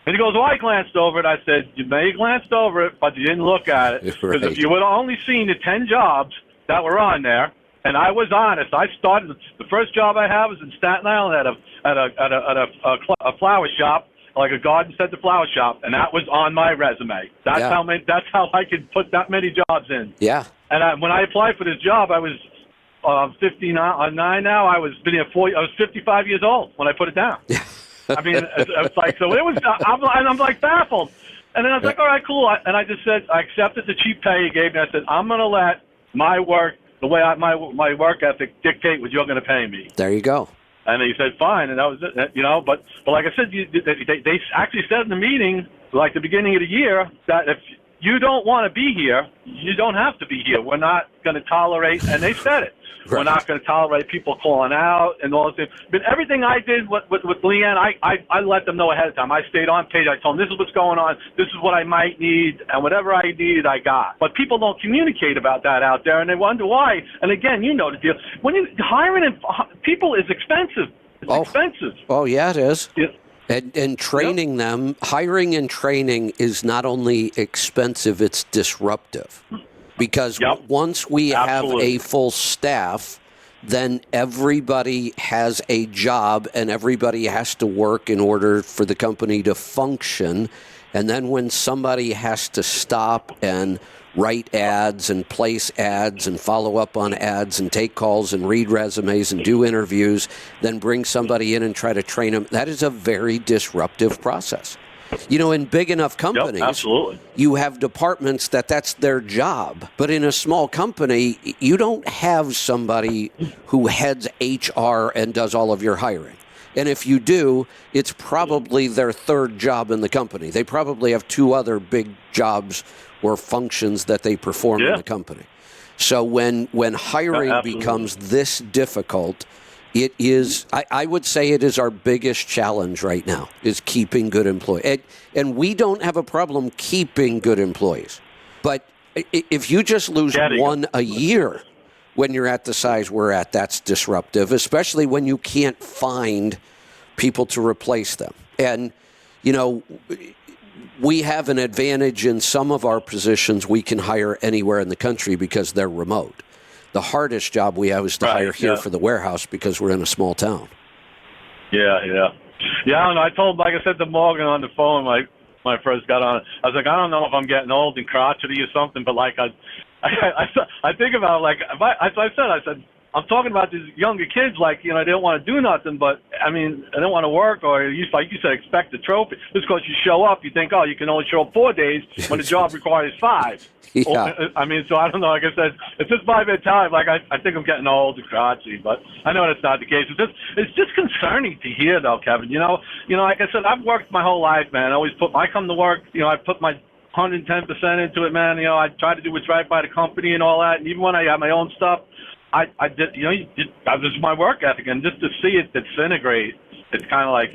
And he goes, well, I glanced over it. I said, you may have glanced over it, but you didn't look at it. Because if you would have only seen the 10 jobs that were on there, and I was honest, I started, the first job I had was in Staten Island at a flower shop, like a garden center flower shop, and that was on my resume. That's how I could put that many jobs in. Yeah. And when I applied for this job, I was 59 now. I was 55 years old when I put it down. I mean, it's like, so it was, I'm like baffled. And then I was like, all right, cool. And I just said, I accepted the cheap pay he gave me. I said, I'm going to let my work, the way my work ethic dictate what you're going to pay me. There you go. And he said, fine. And that was it, but like I said, they actually said in the meeting, like the beginning of the year, that if you don't want to be here, you don't have to be here. We're not going to tolerate, and they said it. Right. We're not going to tolerate people calling out and all this things. But everything I did with Leanne, I let them know ahead of time. I stayed on page. I told them this is what's going on. This is what I might need, and whatever I needed, I got. But people don't communicate about that out there, and they wonder why. And again, you know the deal. When you hiring people is expensive. It's expensive. Oh yeah, it is. Yeah. And training them, hiring and training is not only expensive, it's disruptive. Because once we have a full staff, then everybody has a job and everybody has to work in order for the company to function. And then when somebody has to stop and write ads and place ads and follow up on ads and take calls and read resumes and do interviews, then bring somebody in and try to train them, that is a very disruptive process. In big enough companies, you have departments that's their job. But in a small company, you don't have somebody who heads HR and does all of your hiring. And if you do, it's probably their third job in the company. They probably have two other big jobs or functions that they perform in the company. So when hiring becomes this difficult, it is, I would say it is our biggest challenge right now, is keeping good employees. And we don't have a problem keeping good employees. But if you just lose one a year when you're at the size we're at, that's disruptive, especially when you can't find people to replace them. And, we have an advantage in some of our positions. We can hire anywhere in the country because they're remote. The hardest job we have is to hire here for the warehouse because we're in a small town. Yeah. I told, like I said to Morgan on the phone when I first got on, I was like, I don't know if I'm getting old and crotchety or something, but like I think about like I said I'm talking about these younger kids, like they don't want to do nothing, but I mean they don't want to work, or like you said, expect a trophy. Just because you show up, you think, you can only show up 4 days when the job requires 5. Yeah. I mean, so I don't know. Like I said, it's just my mentality. Like I think I'm getting old and crotchety, but I know that's not the case. It's just concerning to hear, though, Kevin. Like I said, I've worked my whole life, man. I come to work. I put my 110% into it, man. I try to do what's right by the company and all that. And even when I have my own stuff, I did. That was my work ethic, and just to see it disintegrate, it's kind of like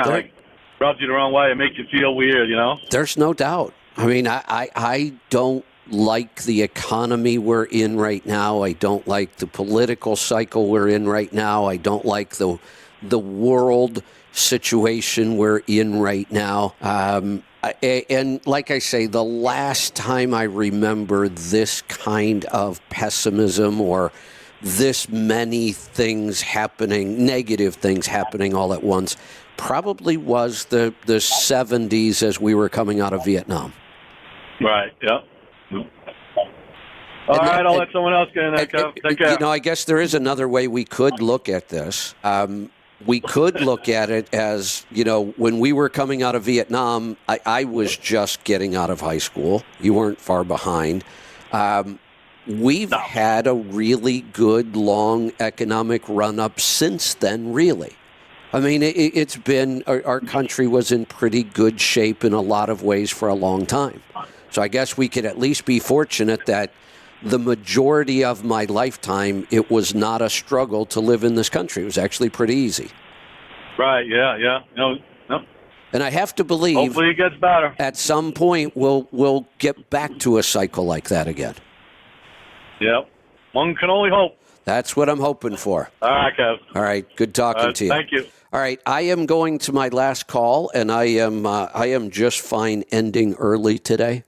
like rubs you the wrong way and makes you feel weird. There's no doubt. I mean, I don't like the economy we're in right now. I don't like the political cycle we're in right now. I don't like the world situation we're in right now. And like I say, the last time I remember this kind of pessimism or this many things happening, negative things happening all at once, probably was the 70s as we were coming out of Vietnam. Right, yeah. All right, I'll let someone else get in there, Kev. Take care. I guess there is another way we could look at this. We could look at it as, when we were coming out of Vietnam, I was just getting out of high school. You weren't far behind. We've had a really good, long economic run-up since then, really. I mean, it's been, our country was in pretty good shape in a lot of ways for a long time. So I guess we could at least be fortunate that the majority of my lifetime, it was not a struggle to live in this country. It was actually pretty easy. Right, yeah. No. And I have to believe Hopefully it gets better. at some point we'll get back to a cycle like that again. Yep. One can only hope. That's what I'm hoping for. All right, Kev. All right, good talking to you. Thank you. All right, I am going to my last call, and I am just fine ending early today.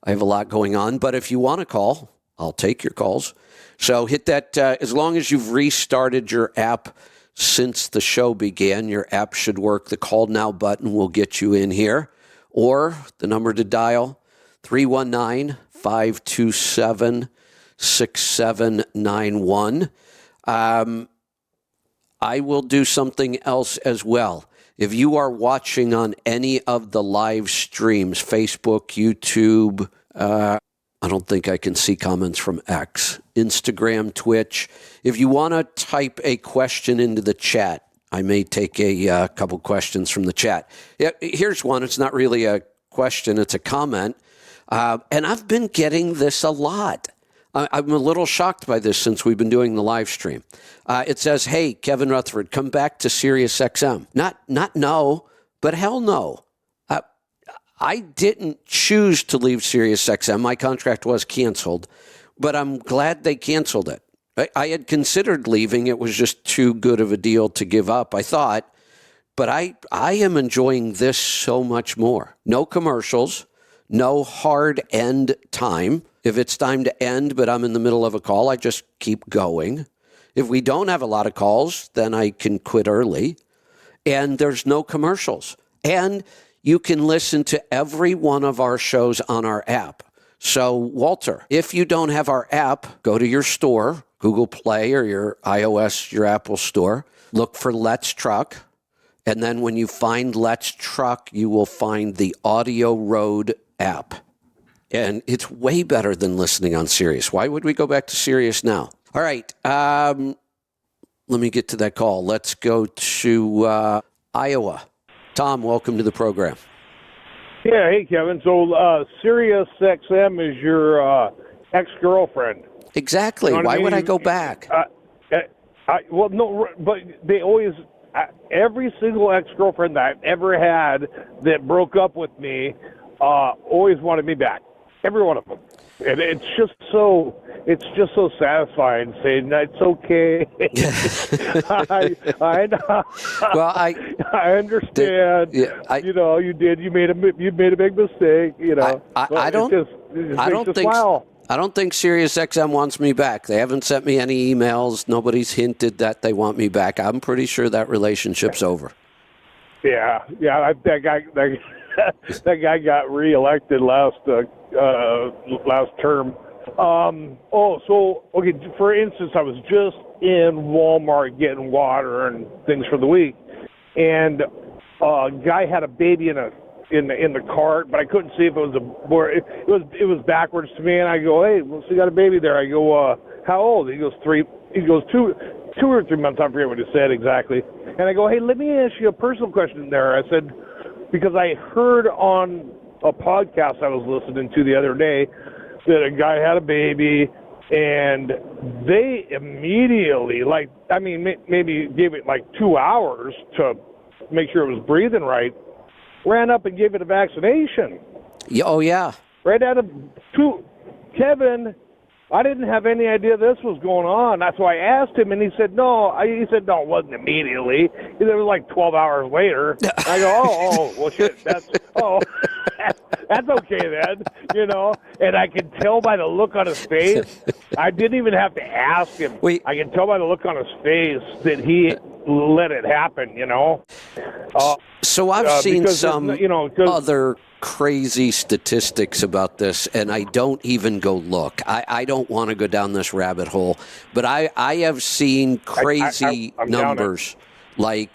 I have a lot going on, but if you want to call, I'll take your calls. So hit that, as long as you've restarted your app since the show began, your app should work. The Call Now button will get you in here. Or the number to dial, 319-527-6791. I will do something else as well. If you are watching on any of the live streams, Facebook, YouTube, I don't think I can see comments from X, Instagram, Twitch. If you want to type a question into the chat, I may take a couple questions from the chat. Yeah, here's one. It's not really a question. It's a comment. And I've been getting this a lot. I'm a little shocked by this since we've been doing the live stream. It says, hey, Kevin Rutherford, come back to SiriusXM. Not no, but hell no. I didn't choose to leave SiriusXM. My contract was canceled, but I'm glad they canceled it. I had considered leaving. It was just too good of a deal to give up, I thought. But I am enjoying this so much more. No commercials, no hard end time. If it's time to end, but I'm in the middle of a call, I just keep going. If we don't have a lot of calls, then I can quit early. And there's no commercials. And you can listen to every one of our shows on our app. So, Walter, if you don't have our app, go to your store, Google Play or your iOS, your Apple store, look for Let's Truck. And then when you find Let's Truck, you will find the Audio Road app. And it's way better than listening on Sirius. Why would we go back to Sirius now? All right. Let me get to that call. Let's go to Iowa. Tom, welcome to the program. Yeah, hey, Kevin. So Sirius XM is your ex-girlfriend. Exactly. You know what Why I mean? would I go back? Well, no, but they always, every single ex-girlfriend that I've ever had that broke up with me always wanted me back. Every one of them. And it's just so satisfying saying it's okay. I know. Well, I understand. You did. You made a big mistake. I don't think SiriusXM wants me back. They haven't sent me any emails. Nobody's hinted that they want me back. I'm pretty sure that relationship's over. Yeah. That guy got reelected last term. Okay. For instance, I was just in Walmart getting water and things for the week, and a guy had a baby in the cart, but I couldn't see if it was it was backwards to me, and I go, hey, well, so you got a baby there? I go, how old? He goes 3. He goes 2 or 3 months. I forget what he said exactly. And I go, hey, let me ask you a personal question there. I said, because I heard on a podcast I was listening to the other day that a guy had a baby, and they immediately, maybe gave it 2 hours to make sure it was breathing right, ran up and gave it a vaccination. Oh, yeah. Right out of Kevin, I didn't have any idea this was going on. That's why I asked him, and he said no. He said no, it wasn't immediately. It was 12 hours later. I go, well, shit, that's okay then, And I could tell by the look on his face. I didn't even have to ask him. I can tell by the look on his face that he let it happen, So I've seen some other crazy statistics about this, and I don't even go look. I don't want to go down this rabbit hole, but I have seen crazy numbers. In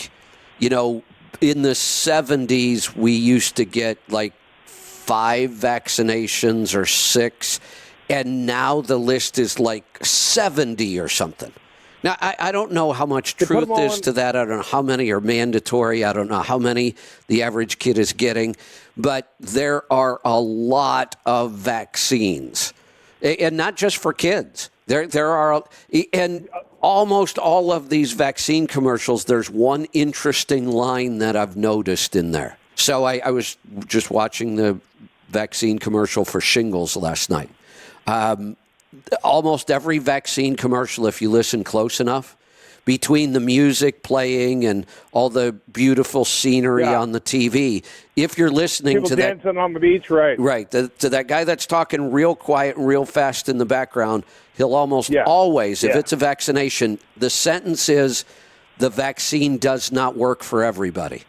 the 70s, we used to get 5 vaccinations or 6, and now the list is 70 or something. Now, I don't know how much truth is to that. I don't know how many are mandatory. I don't know how many the average kid is getting. But there are a lot of vaccines, and not just for kids. There are, and almost all of these vaccine commercials, there's one interesting line that I've noticed in there. So I was just watching the vaccine commercial for shingles last night. Almost every vaccine commercial, if you listen close enough, between the music playing and all the beautiful scenery on the TV, if you're listening People to that, dancing on the beach, right? right, to that guy that's talking real quiet and real fast in the background, he'll almost always, if it's a vaccination, the sentence is, the vaccine does not work for everybody.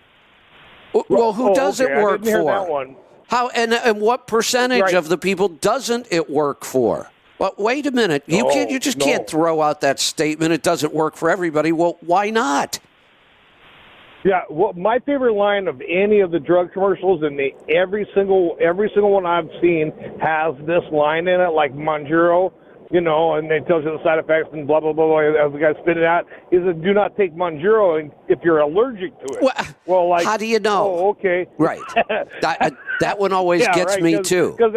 Well, who does it work I didn't hear for? that one. How and what percentage Right. of the people doesn't it work for? Well, wait a minute. You just can't throw out that statement. It doesn't work for everybody. Well, why not? Yeah, well, my favorite line of any of the drug commercials, and every single one I've seen has this line in it, like Monjuro, and it tells you the side effects and blah blah blah blah. As the guy spit it out, is that do not take Monjuro if you're allergic to it. Well, like, how do you know? Oh, okay, Right. That one always gets me too. Because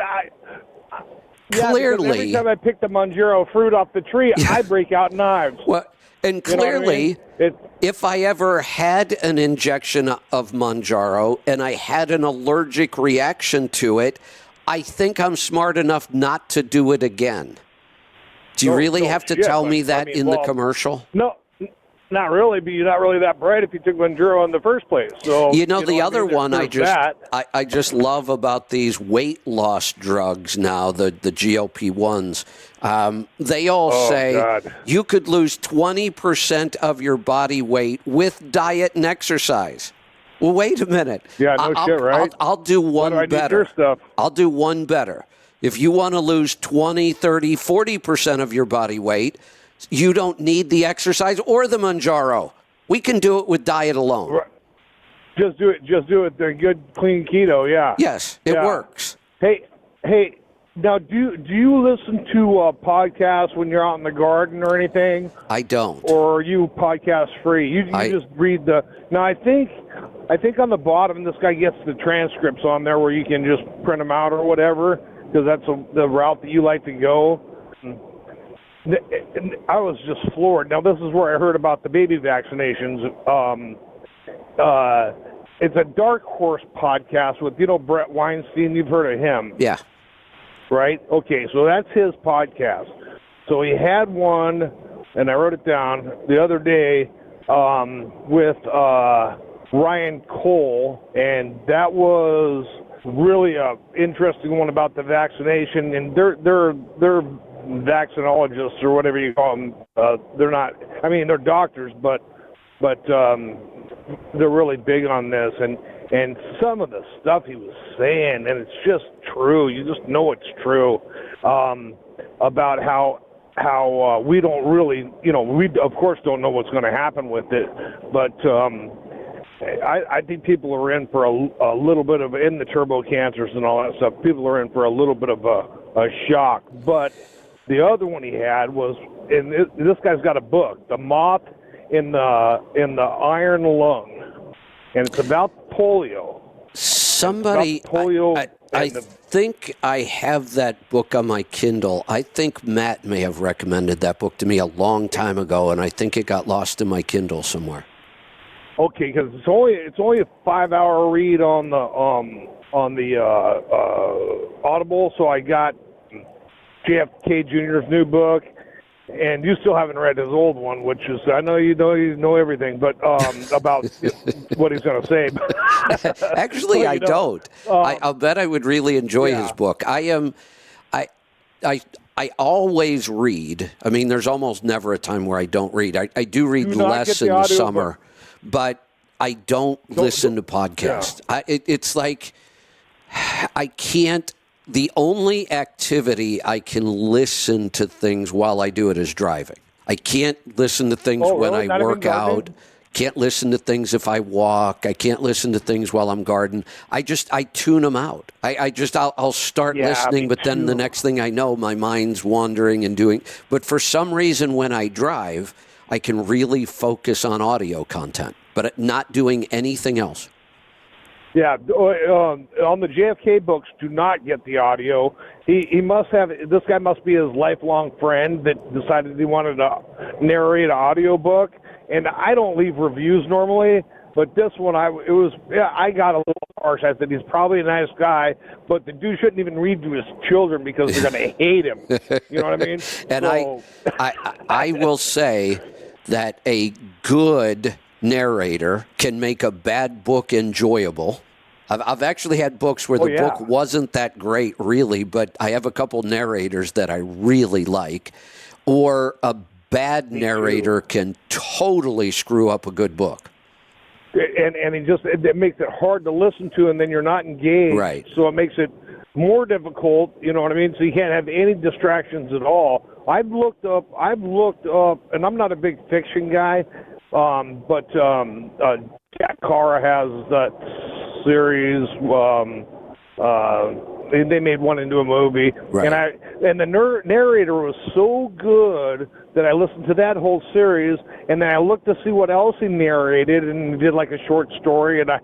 Clearly, every time I pick the Monjuro fruit off the tree, I break out knives. Well, and clearly, I mean? if I ever had an injection of Monjaro and I had an allergic reaction to it, I think I'm smart enough not to do it again. Do you really have to tell me that in the commercial? No, not really, but you're not really that bright if you took Monjuro in the first place. So the other one I that. just love about these weight loss drugs now, the GLP-1s. They all say you could lose 20% of your body weight with diet and exercise. Well, wait a minute. Yeah, shit, right? I'll do one Why do I better. need your stuff? I'll do one better. If you want to lose 20, 30, 40% of your body weight, you don't need the exercise or the Monjaro. We can do it with diet alone. Right. Just do it. They're good, clean keto. Yeah. Yes, it works. Hey. Now, do you listen to podcasts when you're out in the garden or anything? I don't. Or are you podcast free? You just read the. Now, I think on the bottom, this guy gets the transcripts on there where you can just print them out or whatever, because that's the route that you like to go. I was just floored. Now, this is where I heard about the baby vaccinations. It's a Dark Horse podcast with, Brett Weinstein. You've heard of him. Yeah. Right? Okay, so that's his podcast. So he had one, and I wrote it down the other day, with Ryan Cole, and that was really a interesting one about the vaccination. And they're vaccinologists or whatever you call them. They're not. I mean, they're doctors, but they're really big on this. And some of the stuff he was saying, and it's just true. You just know it's true, about how we don't really, we of course don't know what's going to happen with it, but I think people are in for a little bit of, in the turbo cancers and all that stuff, people are in for a little bit of a shock. But the other one he had was, and this guy's got a book, The Moth in the Iron Lung. And it's about polio. Somebody, I think I have that book on my Kindle. I think Matt may have recommended that book to me a long time ago, and I think it got lost in my Kindle somewhere. Okay, because it's only a 5-hour read on the Audible. So I got JFK Jr.'s new book. And you still haven't read his old one, which is, I know you know everything, but about what he's going to say. Actually, I don't. I'll bet I would really enjoy his book. I always read. I mean, there's almost never a time where I don't read. I do read less in the summer, but I don't listen to podcasts. Yeah. It's like I can't. The only activity I can listen to things while I do it is driving. I can't listen to things when I work out. Can't listen to things if I walk. I can't listen to things while I'm gardening. I tune them out. I'll start listening, but then the next thing I know, my mind's wandering and doing. But for some reason, when I drive, I can really focus on audio content, but not doing anything else. Yeah, on the JFK books, do not get the audio. He must have, this guy must be his lifelong friend that decided he wanted to narrate an audio book. And I don't leave reviews normally, but this one I got a little harsh. I said he's probably a nice guy, but the dude shouldn't even read to his children because they're going to hate him. You know what I mean? And So, I will say that a good narrator can make a bad book enjoyable. I've actually had books where the book wasn't that great, really, but I have a couple narrators that I really like. Or a bad narrator can totally screw up a good book. and it makes it hard to listen to, and then you're not engaged. Right. So it makes it more difficult. You know what I mean? So you can't have any distractions at all. I've looked up, and I'm not a big fiction guy, but Jack Carr has that series. They made one into a movie, right. and the narrator was so good that I listened to that whole series, and then I looked to see what else he narrated, and he did like a short story, and I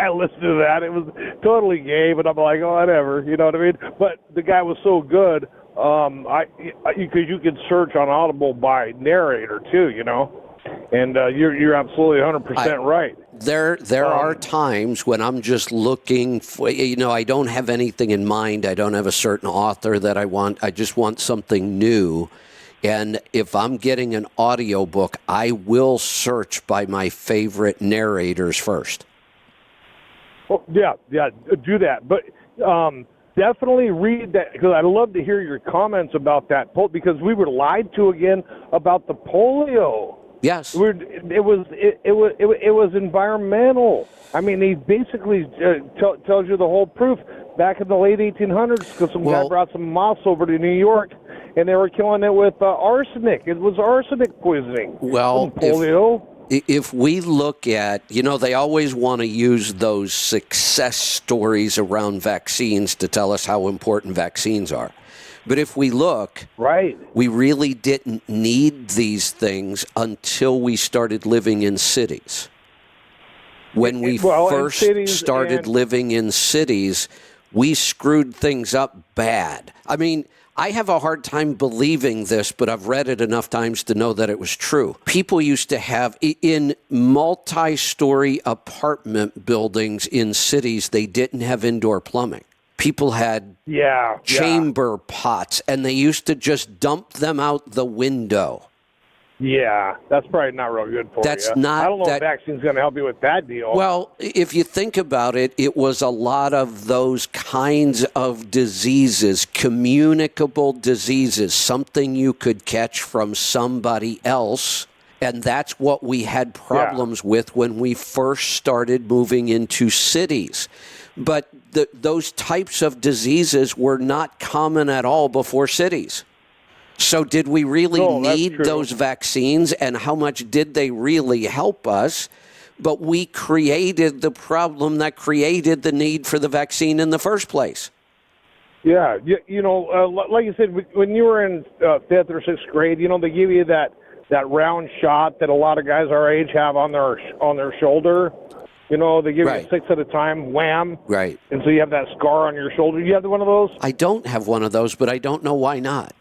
listened to that. It was totally gay, but I'm like, oh, whatever, you know what I mean? But the guy was so good, because you could search on Audible by narrator too, you know. And you're absolutely 100% right. There are times when I'm just looking for, I don't have anything in mind. I don't have a certain author that I want. I just want something new. And if I'm getting an audiobook, I will search by my favorite narrators first. Well, yeah, do that. But definitely read that, because I'd love to hear your comments about that, because we were lied to again about the polio. Yes, it was environmental. I mean, he basically tells you the whole proof. Back in the late 1800s, because some guy brought some moths over to New York, and they were killing it with arsenic. It was arsenic poisoning. Well, polio. If we look at, they always want to use those success stories around vaccines to tell us how important vaccines are. But if we look, we really didn't need these things until we started living in cities. When we first started living in cities, we screwed things up bad. I mean, I have a hard time believing this, but I've read it enough times to know that it was true. People used to have, in multi-story apartment buildings in cities, they didn't have indoor plumbing. People had chamber pots, and they used to just dump them out the window. Yeah, that's probably not real good for you. I don't know if vaccine's going to help you with that deal. Well, if you think about it, it was a lot of those kinds of diseases, communicable diseases, something you could catch from somebody else. And that's what we had problems with when we first started moving into cities. But those types of diseases were not common at all before cities. So did we really need those vaccines, and how much did they really help us? But we created the problem that created the need for the vaccine in the first place. Yeah, like you said, when you were in 5th or 6th grade, they give you that round shot that a lot of guys our age have on their shoulder. They give you 6 at a time, wham. Right. And so you have that scar on your shoulder. You have one of those? I don't have one of those, but I don't know why not.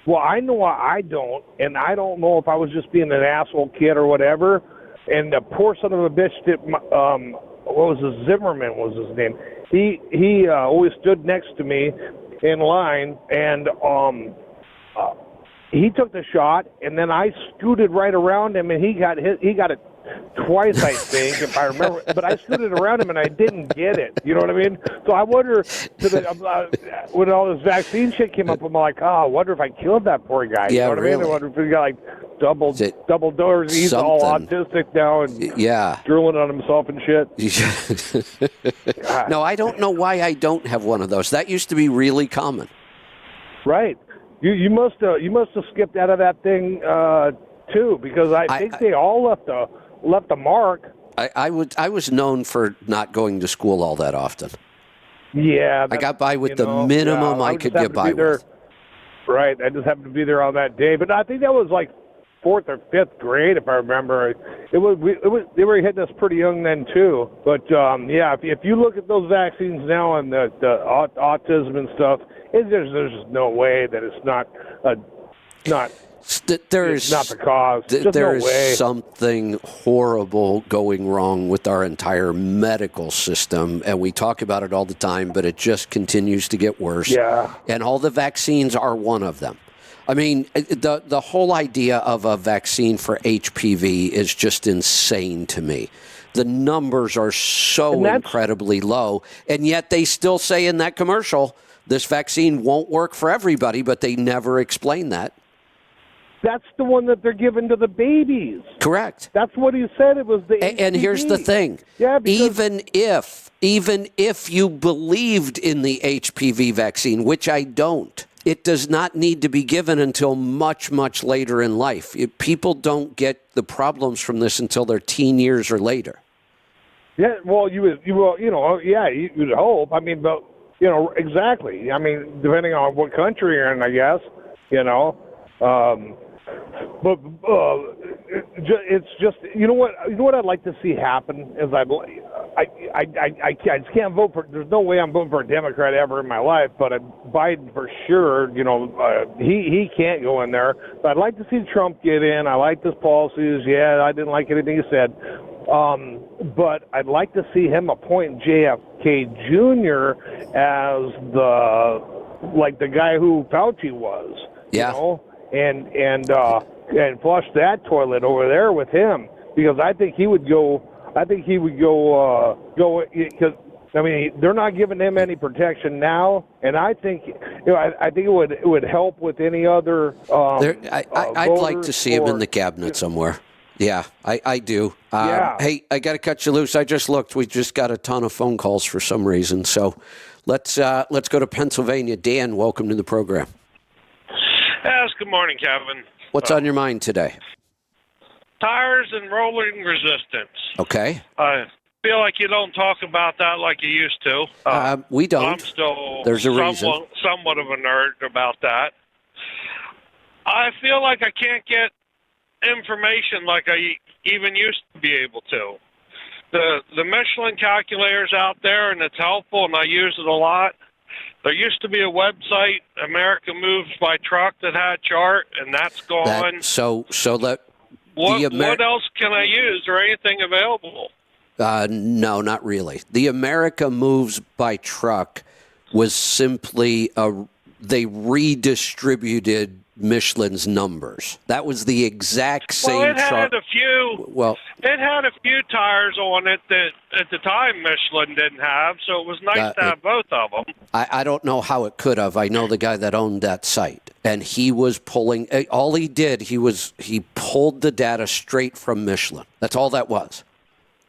Well, I know why I don't, and I don't know if I was just being an asshole kid or whatever. And the poor son of a bitch that, Zimmerman was his name. He always stood next to me in line, and he took the shot, and then I scooted right around him, and he got it twice, I think, if I remember. But I scooted around him, and I didn't get it. You know what I mean? So I wonder, when all this vaccine shit came up, I'm like, I wonder if I killed that poor guy. Yeah, you know what I mean? I wonder if he got double doors. He's all autistic now and drooling on himself and shit. No, I don't know why I don't have one of those. That used to be really common. Right. You must have skipped out of that thing too, because I think they all left a mark. I was known for not going to school all that often. Yeah, I got by with the minimum I could get by with. Right, I just happened to be there on that day, but I think that was like 4th or 5th grade, if I remember. They were hitting us pretty young then too. But if you look at those vaccines now and the autism and stuff, there's just no way that it's not There's not the cause. Just there no is way. something horrible going wrong with our entire medical system, and we talk about it all the time, but it just continues to get worse. Yeah. And all the vaccines are one of them. I mean, the whole idea of a vaccine for HPV is just insane to me. The numbers are so incredibly low, and yet they still say in that commercial, this vaccine won't work for everybody, but they never explain that. That's the one that they're giving to the babies. Correct. That's what he said. It was the And here's the thing. Yeah, even if you believed in the HPV vaccine, which I don't, it does not need to be given until much, much later in life. People don't get the problems from this until their teen years or later. Yeah, well, you would hope. I mean, but exactly. I mean, depending on what country you're in, I guess. But it's just you know what I'd like to see happen is I just can't vote for. There's no way I'm voting for a Democrat ever in my life, but Biden for sure. He can't go in there. But I'd like to see Trump get in. I like his policies. Yeah, I didn't like anything he said. But I'd like to see him appoint JFK Jr. as the guy who Fauci was. Yeah. And flush that toilet over there with him, because I think he would go. Because I mean they're not giving him any protection now, and I think I think it would help with any other. I'd like to see him in the cabinet somewhere. Yeah, I do. Hey, I got to cut you loose. I just looked. We just got a ton of phone calls for some reason. So let's go to Pennsylvania. Dan, welcome to the program. Yes, good morning, Kevin. What's on your mind today? Tires and rolling resistance. Okay. I feel like you don't talk about that like you used to. We don't. I'm still There's a reason. Somewhat of a nerd about that. I feel like I can't get information like I even used to be able to. The Michelin calculator's out there, and it's helpful, and I use it a lot. There used to be a website, America Moves by Truck, that had a chart, and that's gone. What else can I use, or anything available? No, not really. The America Moves by Truck was simply they redistributed Michelin's numbers. That was the exact same chart. It had a few tires on it that at the time Michelin didn't have, so it was nice to have both of them. I don't know how it could have. I know the guy that owned that site, and he was pulling. All he did, he pulled the data straight from Michelin. That's all that was.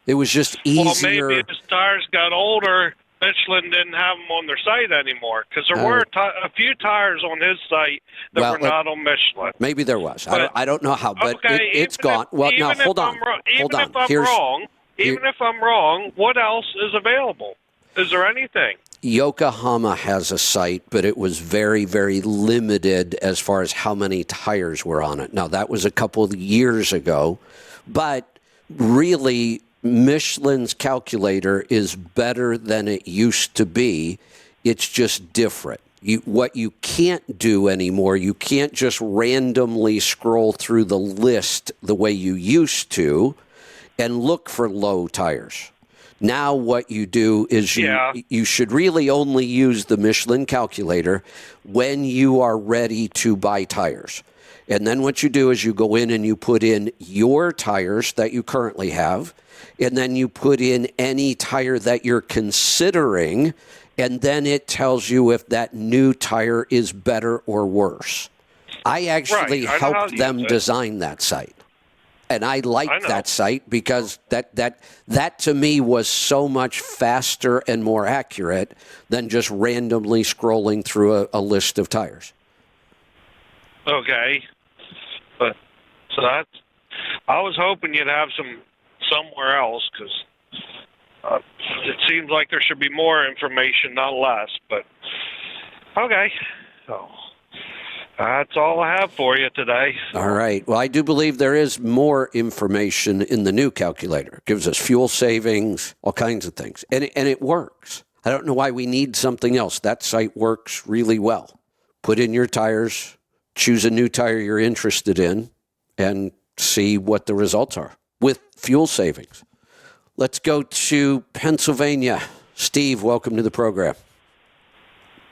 It was just easier. Well, maybe as tires got older, Michelin didn't have them on their site anymore, because there were a few tires on his site that were not on Michelin. Maybe there was. I don't know how, but it's gone. Now, hold on. Even if I'm wrong, what else is available? Is there anything? Yokohama has a site, but it was very, very limited as far as how many tires were on it. Now, that was a couple of years ago, but really, Michelin's calculator is better than it used to be. It's just different. What you can't do anymore, you can't just randomly scroll through the list the way you used to and look for low tires. Now what you do is you should really only use the Michelin calculator when you are ready to buy tires. And then what you do is you go in and you put in your tires that you currently have, and then you put in any tire that you're considering, and then it tells you if that new tire is better or worse. I actually helped them design that site. And I liked that site because that to me was so much faster and more accurate than just randomly scrolling through a list of tires. Okay. But so I was hoping you'd have somewhere else, because it seems like there should be more information, not less. But okay, so that's all I have for you today. All right. Well, I do believe there is more information in the new calculator. It gives us fuel savings, all kinds of things, and it works. I don't know why we need something else. That site works really well. Put in your tires, choose a new tire you're interested in and see what the results are with fuel savings. Let's go to Pennsylvania. Steve, welcome to the program.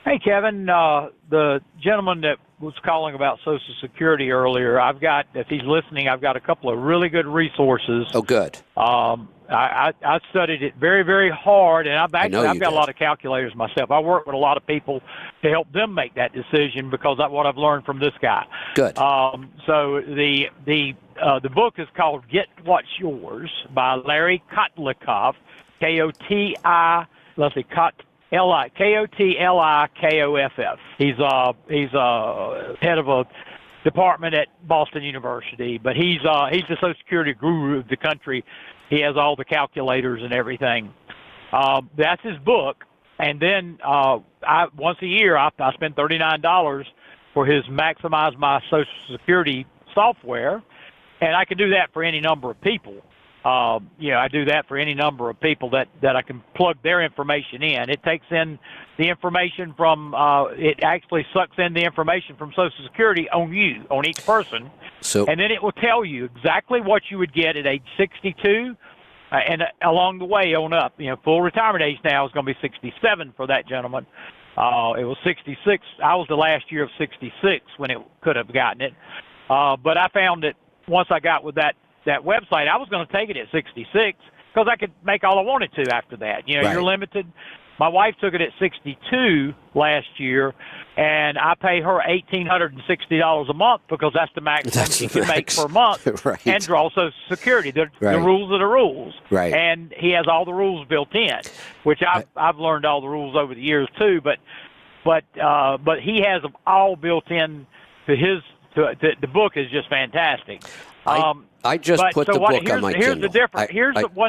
Hey, Kevin. The gentleman that was calling about Social Security earlier, if he's listening, I've got a couple of really good resources. Oh, good. I studied it very, very hard, and I've got did. a lot of calculators myself. I work with a lot of people to help them make that decision because that's what I've learned from this guy. Good. So the book is called Get What's Yours by Larry Kotlikoff, Kotlikoff. He's head of a department at Boston University, but he's the Social Security guru of the country. He has all the calculators and everything. That's his book. And then once a year, I spend $39 for his Maximize My Social Security software, and I can do that for any number of people. I do that for any number of people that I can plug their information in. It takes in the information from, it actually sucks in the information from Social Security on you, on each person. And then it will tell you exactly what you would get at age 62 and along the way on up. Full retirement age now is going to be 67 for that gentleman. It was 66. I was the last year of 66 when it could have gotten it. But I found that once I got with that website, I was going to take it at 66 because I could make all I wanted to after that. Right. You're limited. My wife took it at 62 last year, and I pay her $1,860 a month because that's the maximum she can make per month Right. and draw Social Security. The rules are the rules. Right. And he has all the rules built in, which I've learned all the rules over the years too. But he has them all built in to his. The book is just fantastic. I just put the book on my Kindle. Here's the difference.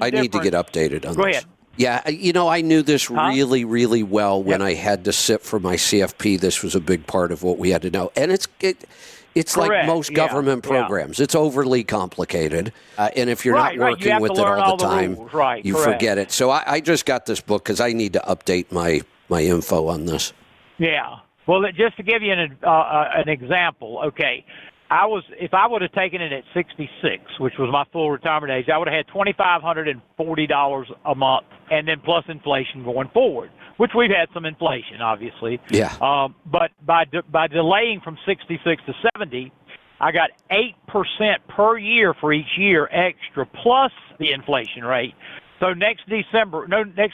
I need to get updated on this. Go ahead. Yeah, I knew this really, really well when I had to sit for my CFP. This was a big part of what we had to know. And it's like most government programs. It's overly complicated. And if you're not working with it all the time, you forget it. So I just got this book because I need to update my info on this. Yeah. Well, just to give you an example, okay, if I would have taken it at 66, which was my full retirement age, I would have had $2,540 a month, and then plus inflation going forward, which we've had some inflation, obviously. Yeah. But by delaying from 66 to 70, I got 8% per year for each year extra plus the inflation rate. So next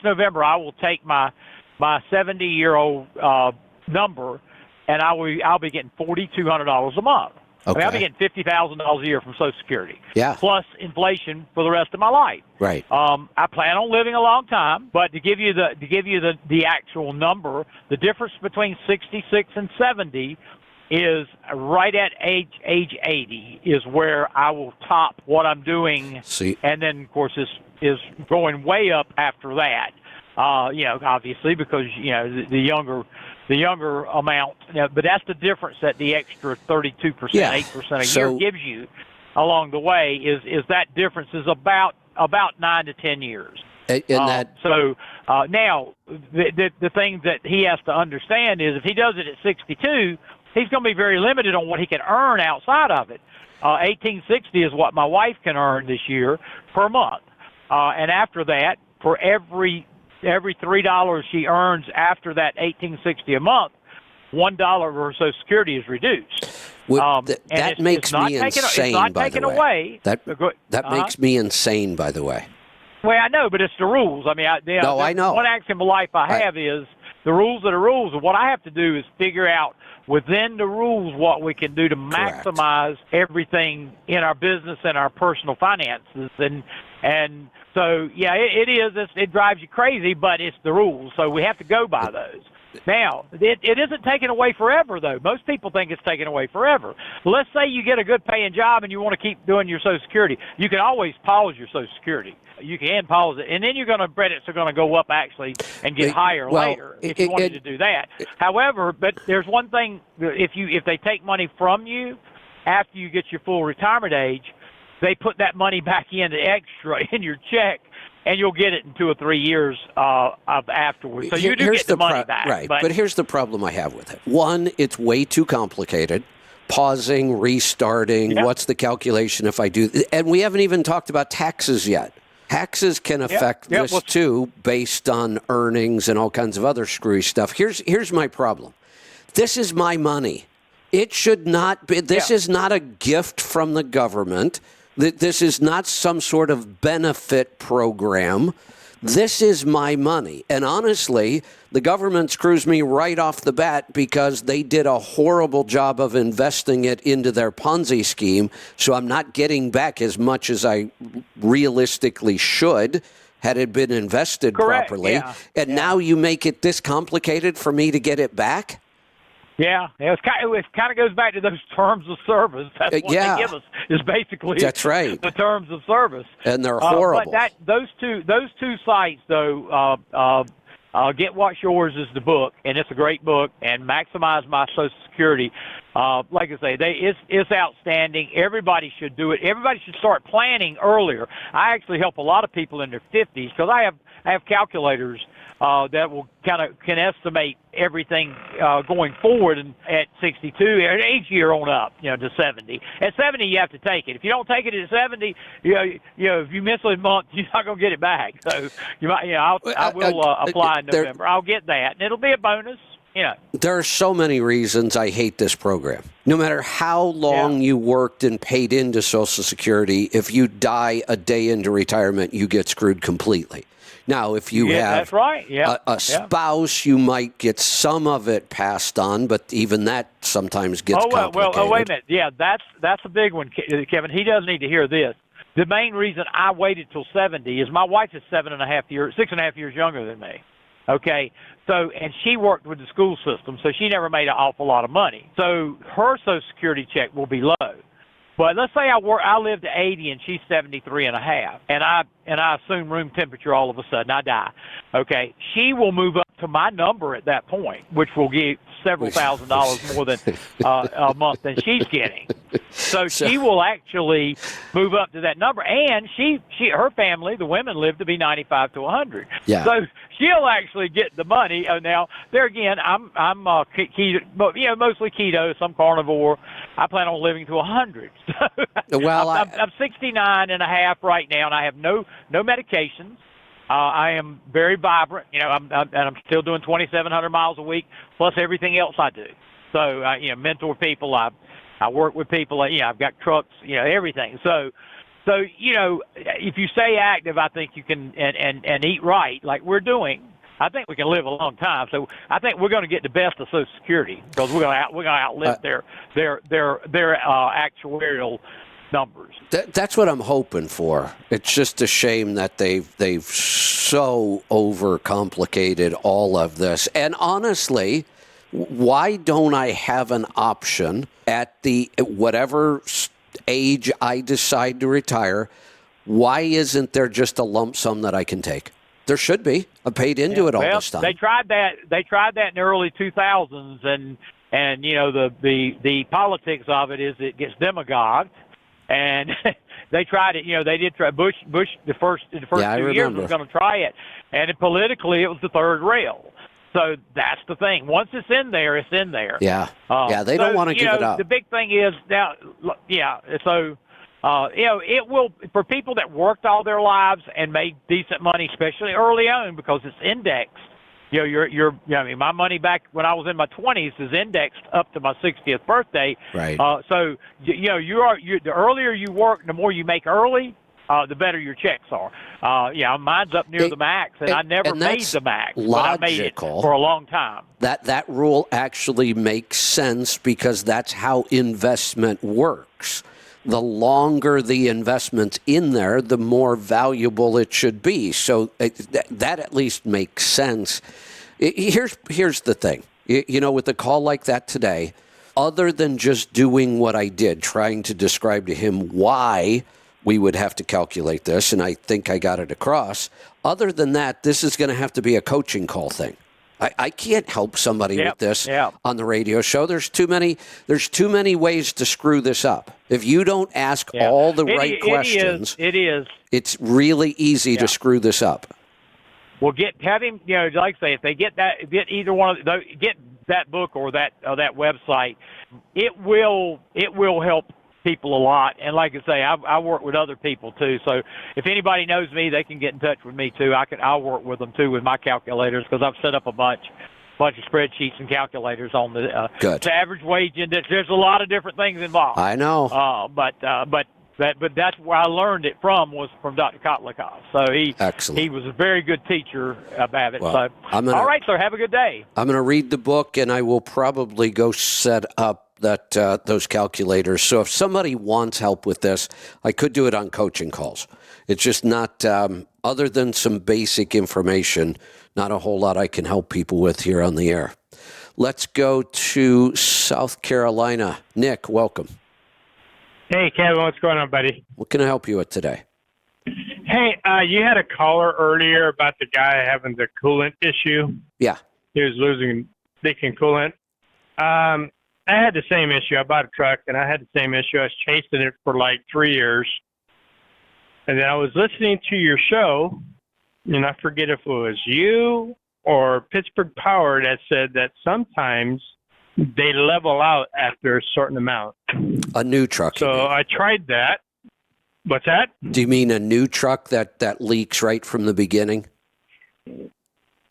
November, I will take my 70-year-old number, and I'll be getting $4,200 a month. Okay. I'll be getting $50,000 a year from Social Security. Yeah. Plus inflation for the rest of my life. Right. I plan on living a long time, but to give you the actual number, the difference between 66 and 70 is right at age 80 is where I will top what I'm doing. See. And then of course is going way up after that. Obviously because the younger amount, but that's the difference that the extra 32%, 8% a year gives you along the way is that difference is about 9 to 10 years. Now the thing that he has to understand is if he does it at 62, he's going to be very limited on what he can earn outside of it. $1,860 is what my wife can earn this year per month, and after that, for every $3 she earns after that $1,860 a month, $1 of her Social Security is reduced. That makes me insane, by the way. That makes me insane, by the way. Well, I know, but it's the rules. I mean, I know. One axiom of life I have is the rules are the rules, and what I have to do is figure out within the rules what we can do to maximize everything in our business and our personal finances. And so, it is. It drives you crazy, but it's the rules, so we have to go by those. Now, it isn't taken away forever, though. Most people think it's taken away forever. Let's say you get a good-paying job and you want to keep doing your Social Security. You can always pause your Social Security. You can pause it, and then credits are going to go up, actually, and get higher later if you wanted to do that. However, but there's one thing. If they take money from you after you get your full retirement age, they put that money back in extra in your check, and you'll get it in 2 or 3 years of afterwards. So you do get the money back. Right, but here's the problem I have with it. One, it's way too complicated. pausing, restarting. Yeah. What's the calculation if I do? And we haven't even talked about taxes yet. Taxes can affect Yeah, this well, too, based on earnings and all kinds of other screwy stuff. Here's my problem. This is my money. It should not be. This is not a gift from the government. This is not some sort of benefit program. This is my money. And honestly, the government screws me right off the bat because they did a horrible job of investing it into their Ponzi scheme. So I'm not getting back as much as I realistically should had it been invested Correct, properly. yeah. And now you make it this complicated for me to get it back? Yeah, it kind of goes back to those terms of service. That's what yeah. they give us is basically That's right. the terms of service. And they're horrible. But those two sites though, Get What's Yours is the book, and it's a great book. And Maximize My Social Security, like I say, it's outstanding. Everybody should do it. Everybody should start planning earlier. I actually help a lot of people in their 50s because I have calculators that will can estimate everything going forward at 62, at each year on up, to 70. At 70, you have to take it. If you don't take it at 70, if you miss a month, you're not going to get it back. So you might, I will apply in November. I'll get that, and it'll be a bonus. There are so many reasons I hate this program. No matter how long you worked and paid into Social Security, if you die a day into retirement, you get screwed completely. Now, if you have that's right. a spouse, you might get some of it passed on, but even that sometimes gets complicated. Well, wait a minute. Yeah, that's a big one, Kevin. He does need to hear this. The main reason I waited till 70 is my wife is 6.5 years younger than me. Okay, so and she worked with the school system, so she never made an awful lot of money. So her Social Security check will be low. But let's say I live to 80 and she's 73.5, and I assume room temperature all of a sudden I die. Okay, she will move up to my number at that point, which will give several $1,000s more than a month than she's getting. So she will actually move up to that number, and her family, the women, live to be 95 to 100. Yeah. So she'll actually get the money. Now there again, I'm keto, mostly keto, some carnivore. I plan on living to 100. Well, I'm 69 and a half right now, and I have no medications. I am very vibrant, and I'm still doing 2,700 miles a week, plus everything else I do. So, mentor people. I work with people. I've got trucks. Everything. So if you stay active, I think you can and eat right, like we're doing. I think we can live a long time. So I think we're going to get the best of Social Security because we're going to outlive their actuarial numbers. That's what I'm hoping for. It's just a shame that they've so overcomplicated all of this. And honestly, why don't I have an option at whatever age I decide to retire? Why isn't there just a lump sum that I can take? There should be. I paid into it all this time. They tried that. They tried that in the early 2000s, and the politics of it is it gets demagogued, and they tried it. They did try. Bush the first 2 years was going to try it, and politically it was the third rail. So that's the thing. Once it's in there, it's in there. Yeah. They don't want to give it up. The big thing is now. Yeah. So. It will, for people that worked all their lives and made decent money, especially early on, because it's indexed. My money back when I was in my 20s is indexed up to my 60th birthday. Right. So the earlier you work, the more you make early, the better your checks are. Mine's up near the max, and I never made the max, but I made it for a long time. That rule actually makes sense because that's how investment works. The longer the investment's in there, the more valuable it should be. So that at least makes sense. Here's the thing. With a call like that today, other than just doing what I did, trying to describe to him why we would have to calculate this, and I think I got it across, other than that, this is going to have to be a coaching call thing. I can't help somebody with this on the radio show. There's too many ways to screw this up. If you don't ask all the right questions, it's really easy to screw this up. Well, have him. Like I say, if they get either one of get that book or that website, it will help people a lot. And like I say, I work with other people too. So if anybody knows me, they can get in touch with me too. I'll work with them too with my calculators, because I've set up a bunch of spreadsheets and calculators on the average wage index. There's a lot of different things involved. I know. But that's where I learned it was from Dr. Kotlikov. So he was a very good teacher about it. Well, So all right, sir, have a good day. I'm going to read the book, and I will probably go set up those calculators. So if somebody wants help with this, I could do it on coaching calls. It's just not, other than some basic information, not a whole lot I can help people with here on the air. Let's go to South Carolina. Nick, welcome. Hey, Kevin, what's going on, buddy? What can I help you with today? Hey, you had a caller earlier about the guy having the coolant issue. Yeah. He was leaking coolant. I had the same issue. I bought a truck, and I had the same issue. I was chasing it for like 3 years. And then I was listening to your show, and I forget if it was you or Pittsburgh Power that said that sometimes they level out after a certain amount. A new truck. So I tried that. What's that? Do you mean a new truck that leaks right from the beginning?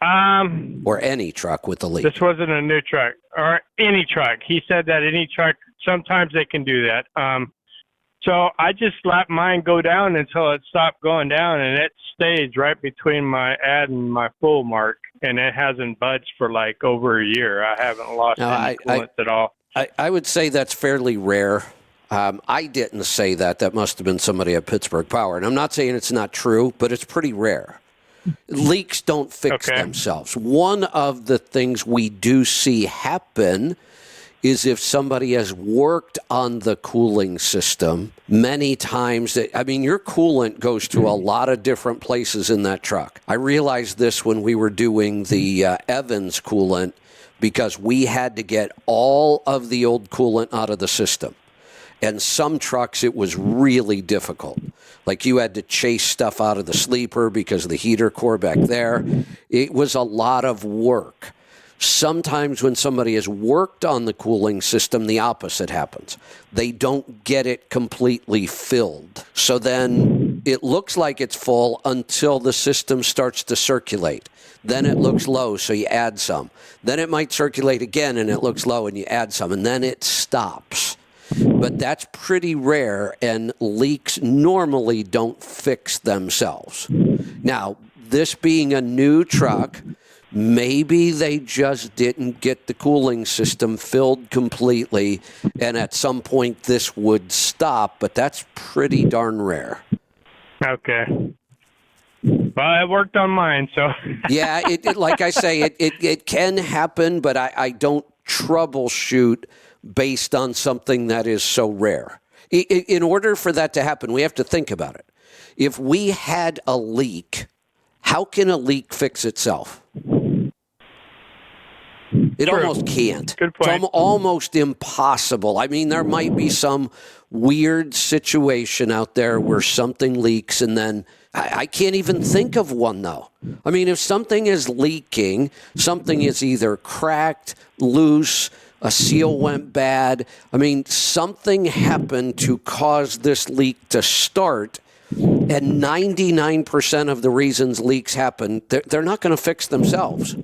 Or any truck with a leak? This wasn't a new truck or any truck. He said that any truck, sometimes they can do that. So I just let mine go down until it stopped going down, and it stayed right between my add and my full mark, and it hasn't budged for like over a year. I haven't lost any coolant at all. I would say that's fairly rare. I didn't say that. That must have been somebody at Pittsburgh Power. And I'm not saying it's not true, but it's pretty rare. Leaks don't fix themselves. One of the things we do see happen is if somebody has worked on the cooling system many times. Your coolant goes to a lot of different places in that truck. I realized this when we were doing the Evans coolant, because we had to get all of the old coolant out of the system. And some trucks, it was really difficult. Like you had to chase stuff out of the sleeper because of the heater core back there. It was a lot of work. Sometimes when somebody has worked on the cooling system, the opposite happens. They don't get it completely filled. So then it looks like it's full until the system starts to circulate. Then it looks low, so you add some. Then it might circulate again, and it looks low, and you add some, and then it stops. But that's pretty rare, and leaks normally don't fix themselves. Now, this being a new truck, maybe they just didn't get the cooling system filled completely, and at some point this would stop, but that's pretty darn rare. Okay. Well, it worked on mine, so. Yeah, it like I say, it can happen, but I don't troubleshoot based on something that is so rare. In order for that to happen, we have to think about it. If we had a leak, how can a leak fix itself? It almost can't. Good point. It's almost impossible. I mean, there might be some weird situation out there where something leaks, and then I can't even think of one, though. I mean, if something is leaking, something is either cracked, loose, a seal went bad. I mean, something happened to cause this leak to start, and 99% of the reasons leaks happen, they're not going to fix themselves.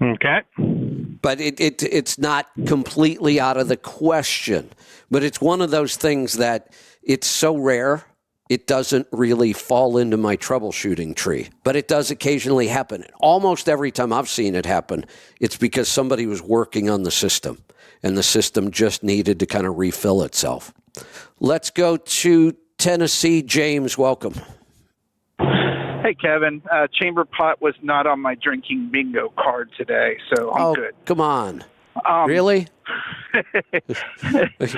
Okay. But it's not completely out of the question. But it's one of those things that it's so rare, it doesn't really fall into my troubleshooting tree. But it does occasionally happen. Almost every time I've seen it happen, it's because somebody was working on the system, and the system just needed to kind of refill itself. Let's go to Tennessee. James, welcome. Hey, Kevin. Chamber pot was not on my drinking bingo card today, so I'm good. Come on. Really?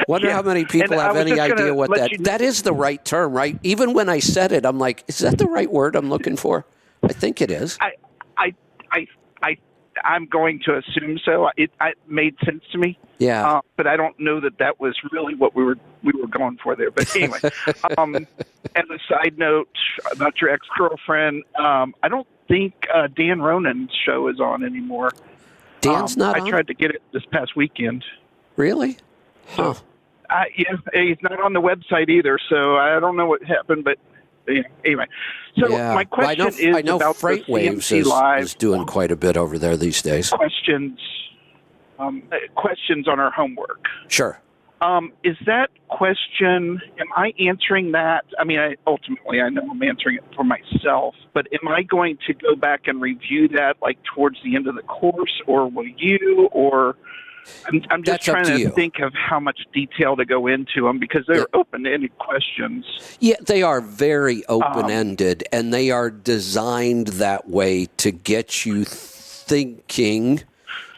Wonder how many people have any idea what that is the right term, right? Even when I said it, I'm like, is that the right word I'm looking for? I think it is. I'm going to assume so. It made sense to me. Yeah. But I don't know that was really what we were going for there. But anyway, as a side note about your ex-girlfriend, I don't think Dan Ronan's show is on anymore. Dan's not I on? tried to get it this past weekend. Really? Huh. Yeah, he's not on the website either, so I don't know what happened, but anyway. So Yeah. my question I know is about Freight the Waves CMC Live is doing quite a bit over there these days. questions on our homework. Sure. Is that question, am I answering that? I mean, ultimately, I know I'm answering it for myself, but am I going to go back and review that like towards the end of the course, or will you, or I'm just That's up trying to to you. think of how much detail to go into them because they're open-ended questions. Yeah, they are very open-ended, and they are designed that way to get you thinking.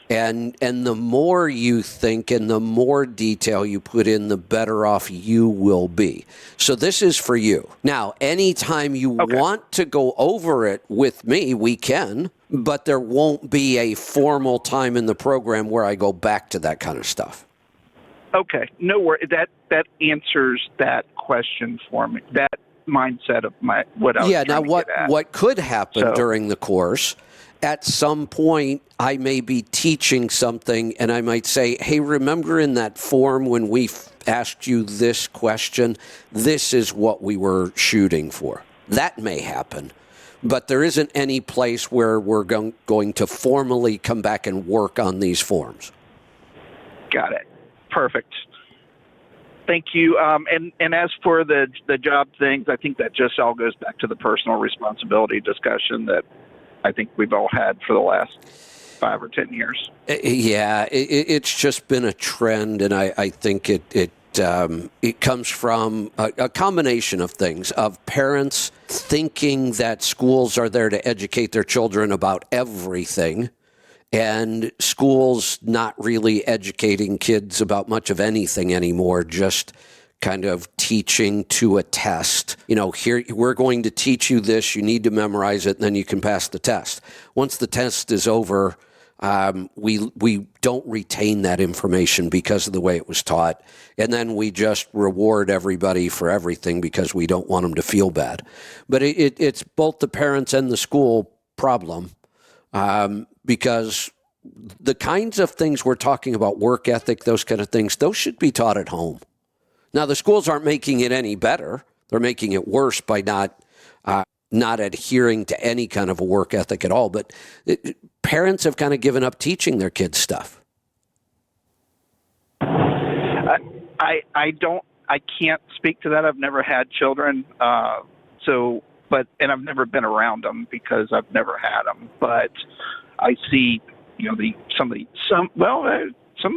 And the more you think and the more detail you put in, the better off you will be. So this is for you. Now, anytime you want to go over it with me, we can, but there won't be a formal time in the program where I go back to that kind of stuff. Okay, no worry. That answers that question for me. That mindset of what I was Yeah. Now, trying to get at. what could happen So- during the course? At some point, I may be teaching something, and I might say, "Hey, remember in that form when we asked you this question? This is what we were shooting for." That may happen, but there isn't any place where we're going to formally come back and work on these forms. Got it. Perfect. Thank you. And as for the job things, I think that just all goes back to the personal responsibility discussion that I think we've all had for the last 5 or 10 years. Yeah, it's just been a trend, and I think it comes from a combination of things, of parents thinking that schools are there to educate their children about everything, and schools not really educating kids about much of anything anymore, just kind of teaching to a test. Here, we're going to teach you this, you need to memorize it, and then you can pass the test. Once the test is over, we don't retain that information because of the way it was taught. And then we just reward everybody for everything because we don't want them to feel bad. But it's both the parents and the school problem, because the kinds of things we're talking about, work ethic, those kind of things, those should be taught at home. Now, the schools aren't making it any better. They're making it worse by not adhering to any kind of a work ethic at all. But parents have kind of given up teaching their kids stuff. I can't speak to that. I've never had children, and I've never been around them because I've never had them. But I see, some of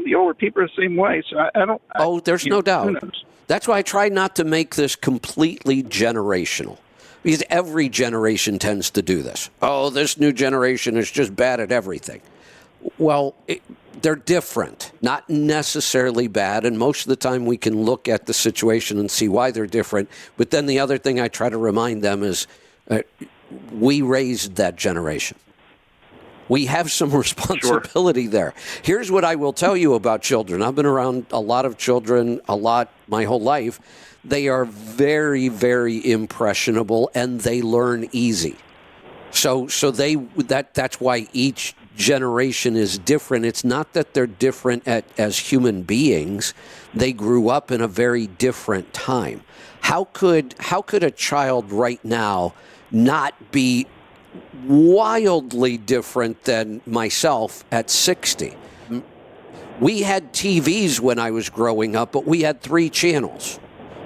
the older people are the same way. So I don't. There's no doubt. Who knows? That's why I try not to make this completely generational, because every generation tends to do this. Oh, this new generation is just bad at everything. Well, they're different, not necessarily bad. And most of the time we can look at the situation and see why they're different. But then the other thing I try to remind them is we raised that generation. We have some responsibility there. Here's what I will tell you about children. I've been around a lot of children, my whole life. They are very, very impressionable, and they learn easy. So that's why each generation is different. It's not that they're different as human beings. They grew up in a very different time. How could a child right now not be wildly different than myself at 60? We had TVs when I was growing up, but we had 3 channels.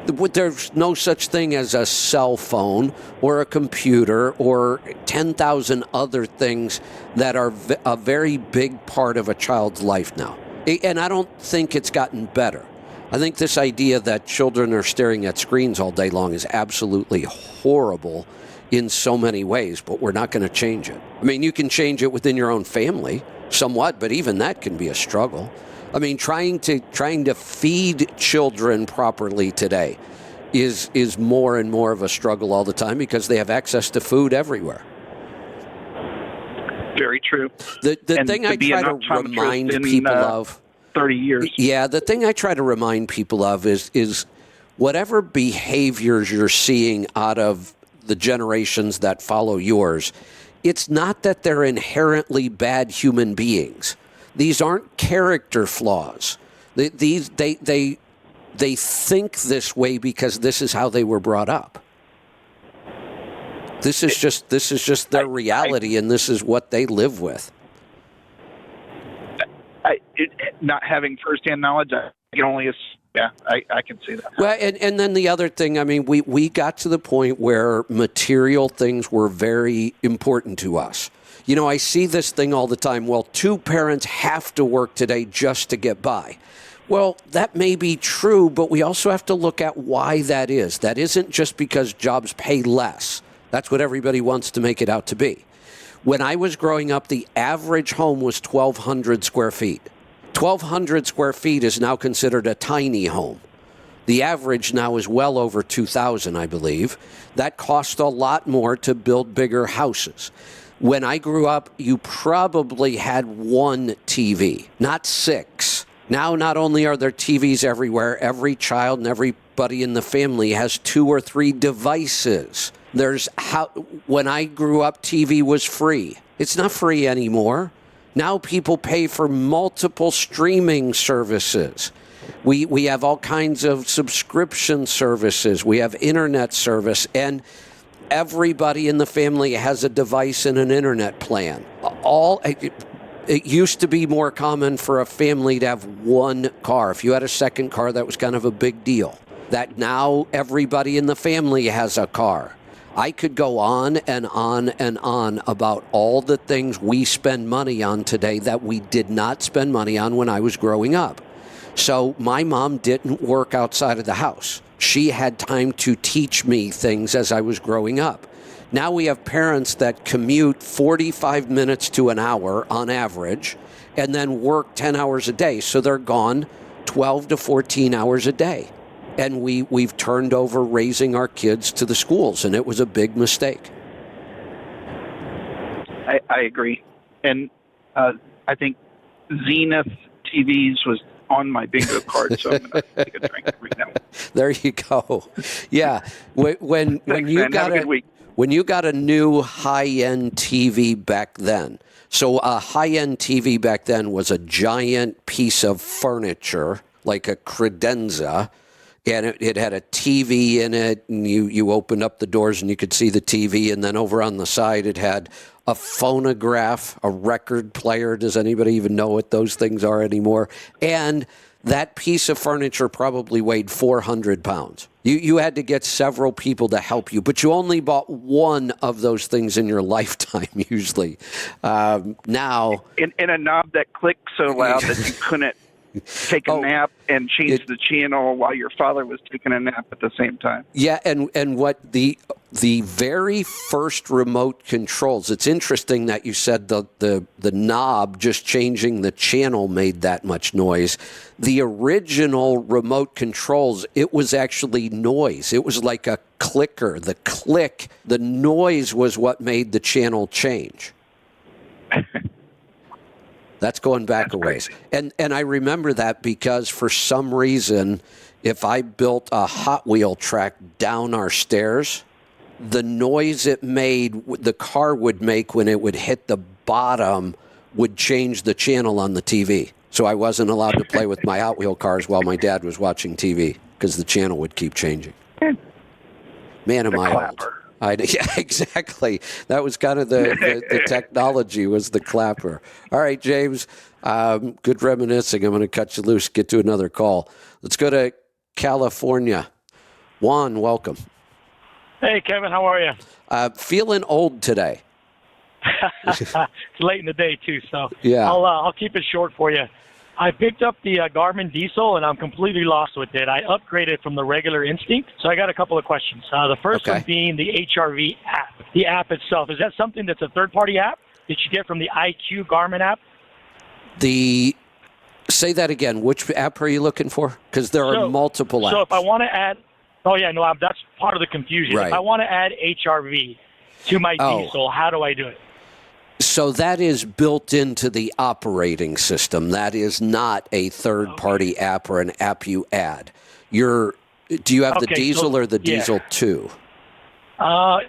There's no such thing as a cell phone or a computer or 10,000 other things that are a very big part of a child's life now. And I don't think it's gotten better. I think this idea that children are staring at screens all day long is absolutely horrible in so many ways, but we're not going to change it. I mean, you can change it within your own family somewhat, but even that can be a struggle. I mean, trying to feed children properly today is more and more of a struggle all the time because they have access to food everywhere. Very true. The thing I try to remind people of 30 years. Yeah, the thing I try to remind people of is whatever behaviors you're seeing out of the generations that follow yours, it's not that they're inherently bad human beings. These aren't character flaws. They think this way because this is how they were brought up. This is just their reality, and this is what they live with. Not having firsthand knowledge, I can only I can see that. Well, and then the other thing, I mean, we got to the point where material things were very important to us. You know, I see this thing all the time. Well, two parents have to work today just to get by. Well, that may be true, but we also have to look at why that is. That isn't just because jobs pay less. That's what everybody wants to make it out to be. When I was growing up, the average home was 1,200 square feet. 1,200 square feet is now considered a tiny home. The average now is well over 2,000, I believe. That cost a lot more to build bigger houses. When I grew up, you probably had one TV, not six. Now, not only are there TVs everywhere, every child and everybody in the family has 2 or 3 devices. When I grew up, TV was free. It's not free anymore. Now people pay for multiple streaming services. We have all kinds of subscription services. We have internet service, and everybody in the family has a device and an internet plan. It used to be more common for a family to have one car. If you had a second car, that was kind of a big deal. That now everybody in the family has a car. I could go on and on and on about all the things we spend money on today that we did not spend money on when I was growing up. So my mom didn't work outside of the house. She had time to teach me things as I was growing up. Now we have parents that commute 45 minutes to an hour on average and then work 10 hours a day. So they're gone 12 to 14 hours a day. And we've turned over raising our kids to the schools, and it was a big mistake. I agree. And I think Zenith TVs was on my bingo card, so I'm going to take a drink right now. There you go. Yeah. When you got a new high-end TV back then, so a high-end TV back then was a giant piece of furniture, like a credenza, and it had a TV in it, and you opened up the doors and you could see the TV, and then over on the side it had a phonograph, a record player. Does anybody even know what those things are anymore? And that piece of furniture probably weighed 400 pounds. You had to get several people to help you, but you only bought one of those things in your lifetime, usually. Now... In a knob that clicked so loud that you couldn't take a nap and change the channel while your father was taking a nap at the same time. Yeah, and what the very first remote controls, it's interesting that you said the knob just changing the channel made that much noise. The original remote controls, it was actually noise. It was like a clicker. The click, the noise was what made the channel change. That's going back a ways. And I remember that because for some reason, if I built a Hot Wheel track down our stairs, the noise it made, the car would make when it would hit the bottom would change the channel on the TV. So I wasn't allowed to play with my Hot Wheel cars while my dad was watching TV because the channel would keep changing. Man, am I old. Yeah, exactly. That was kind of the technology was the clapper. All right, James, good reminiscing. I'm going to cut you loose, get to another call. Let's go to California. Juan, welcome. Hey, Kevin, how are you? Feeling old today. It's late in the day, too, so yeah. I'll keep it short for you. I picked up the Garmin Diesel, and I'm completely lost with it. I upgraded from the regular Instinct, so I got a couple of questions. The first one being the HRV app. The app itself, is that something that's a third-party app that you get from the IQ Garmin app? Say that again. Which app are you looking for? Because there are multiple apps. So if I want to add, that's part of the confusion. Right. If I want to add HRV to my Diesel, how do I do it? So that is built into the operating system. That is not a third-party app or an app you add. Do you have the Diesel or the Diesel 2? I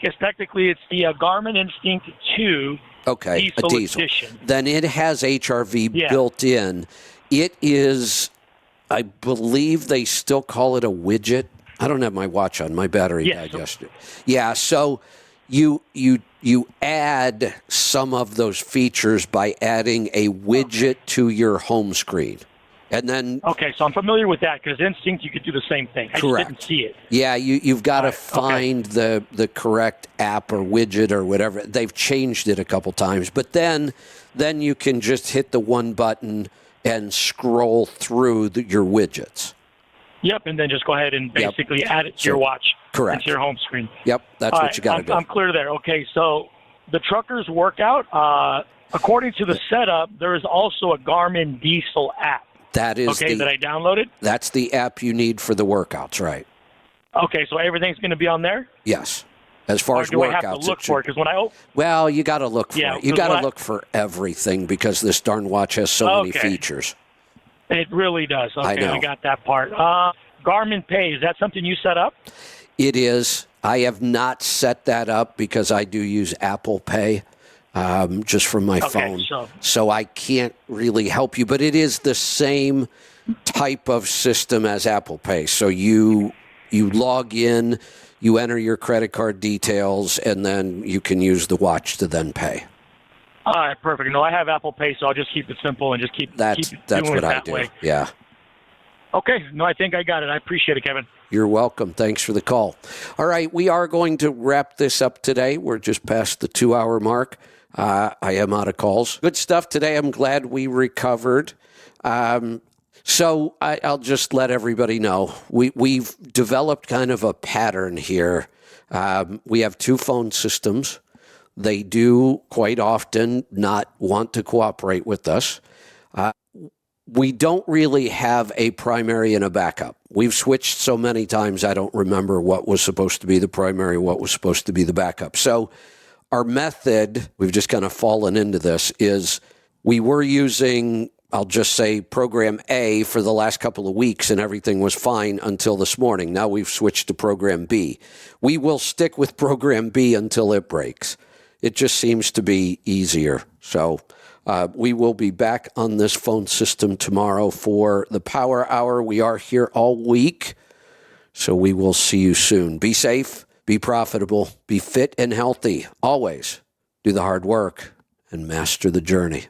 guess technically it's the Garmin Instinct 2, Okay, diesel a diesel. edition. Then it has HRV Yeah. built in. It is, I believe they still call it a widget. I don't have my watch on. My battery died yesterday. Yeah, so you add some of those features by adding a widget to your home screen. And then Okay, so I'm familiar with that because Instinct, you could do the same thing. I Correct. just didn't see it. yeah, you've got to find the correct app or widget or whatever. They've changed it a couple times, but then you can just hit the one button and scroll through your widgets. Yep, and then just go ahead and basically add it to your watch. Correct. Into your home screen. Yep, that's All what right, you got to do. I'm clear there. Okay, so the trucker's workout, according to the setup, there is also a Garmin Diesel app. That is that I downloaded? That's the app you need for the workouts, right? Okay, so everything's going to be on there? Yes. As far Or as do workouts, I have to look for it? Because when I well, you got to look for it. You 'cause got to when I- look for everything because this darn watch has so many Okay. features. It really does. Okay, I know. I got that part. Garmin Pay, is that something you set up? It is. I have not set that up because I do use Apple Pay just from my phone. So I can't really help you. But it is the same type of system as Apple Pay. So you log in, you enter your credit card details, and then you can use the watch to then pay. All right, perfect. No, I have Apple Pay, so I'll just keep it simple and just keep That's doing what it I that do. way. Yeah. Okay, no, I think I got it. I appreciate it, Kevin. You're welcome. Thanks for the call. All right, we are going to wrap this up today. We're just past the 2-hour mark. I am out of calls. Good stuff today. I'm glad we recovered. So I'll just let everybody know. We've developed kind of a pattern here. We have 2 phone systems. They do quite often not want to cooperate with us. We don't really have a primary and a backup. We've switched so many times, I don't remember what was supposed to be the primary, what was supposed to be the backup. So our method, we've just kind of fallen into this, is we were using, I'll just say, program A for the last couple of weeks, and everything was fine until this morning. Now we've switched to program B. We will stick with program B until it breaks. It just seems to be easier. So we will be back on this phone system tomorrow for the Power Hour. We are here all week, so we will see you soon. Be safe, be profitable, be fit and healthy. Always do the hard work and master the journey.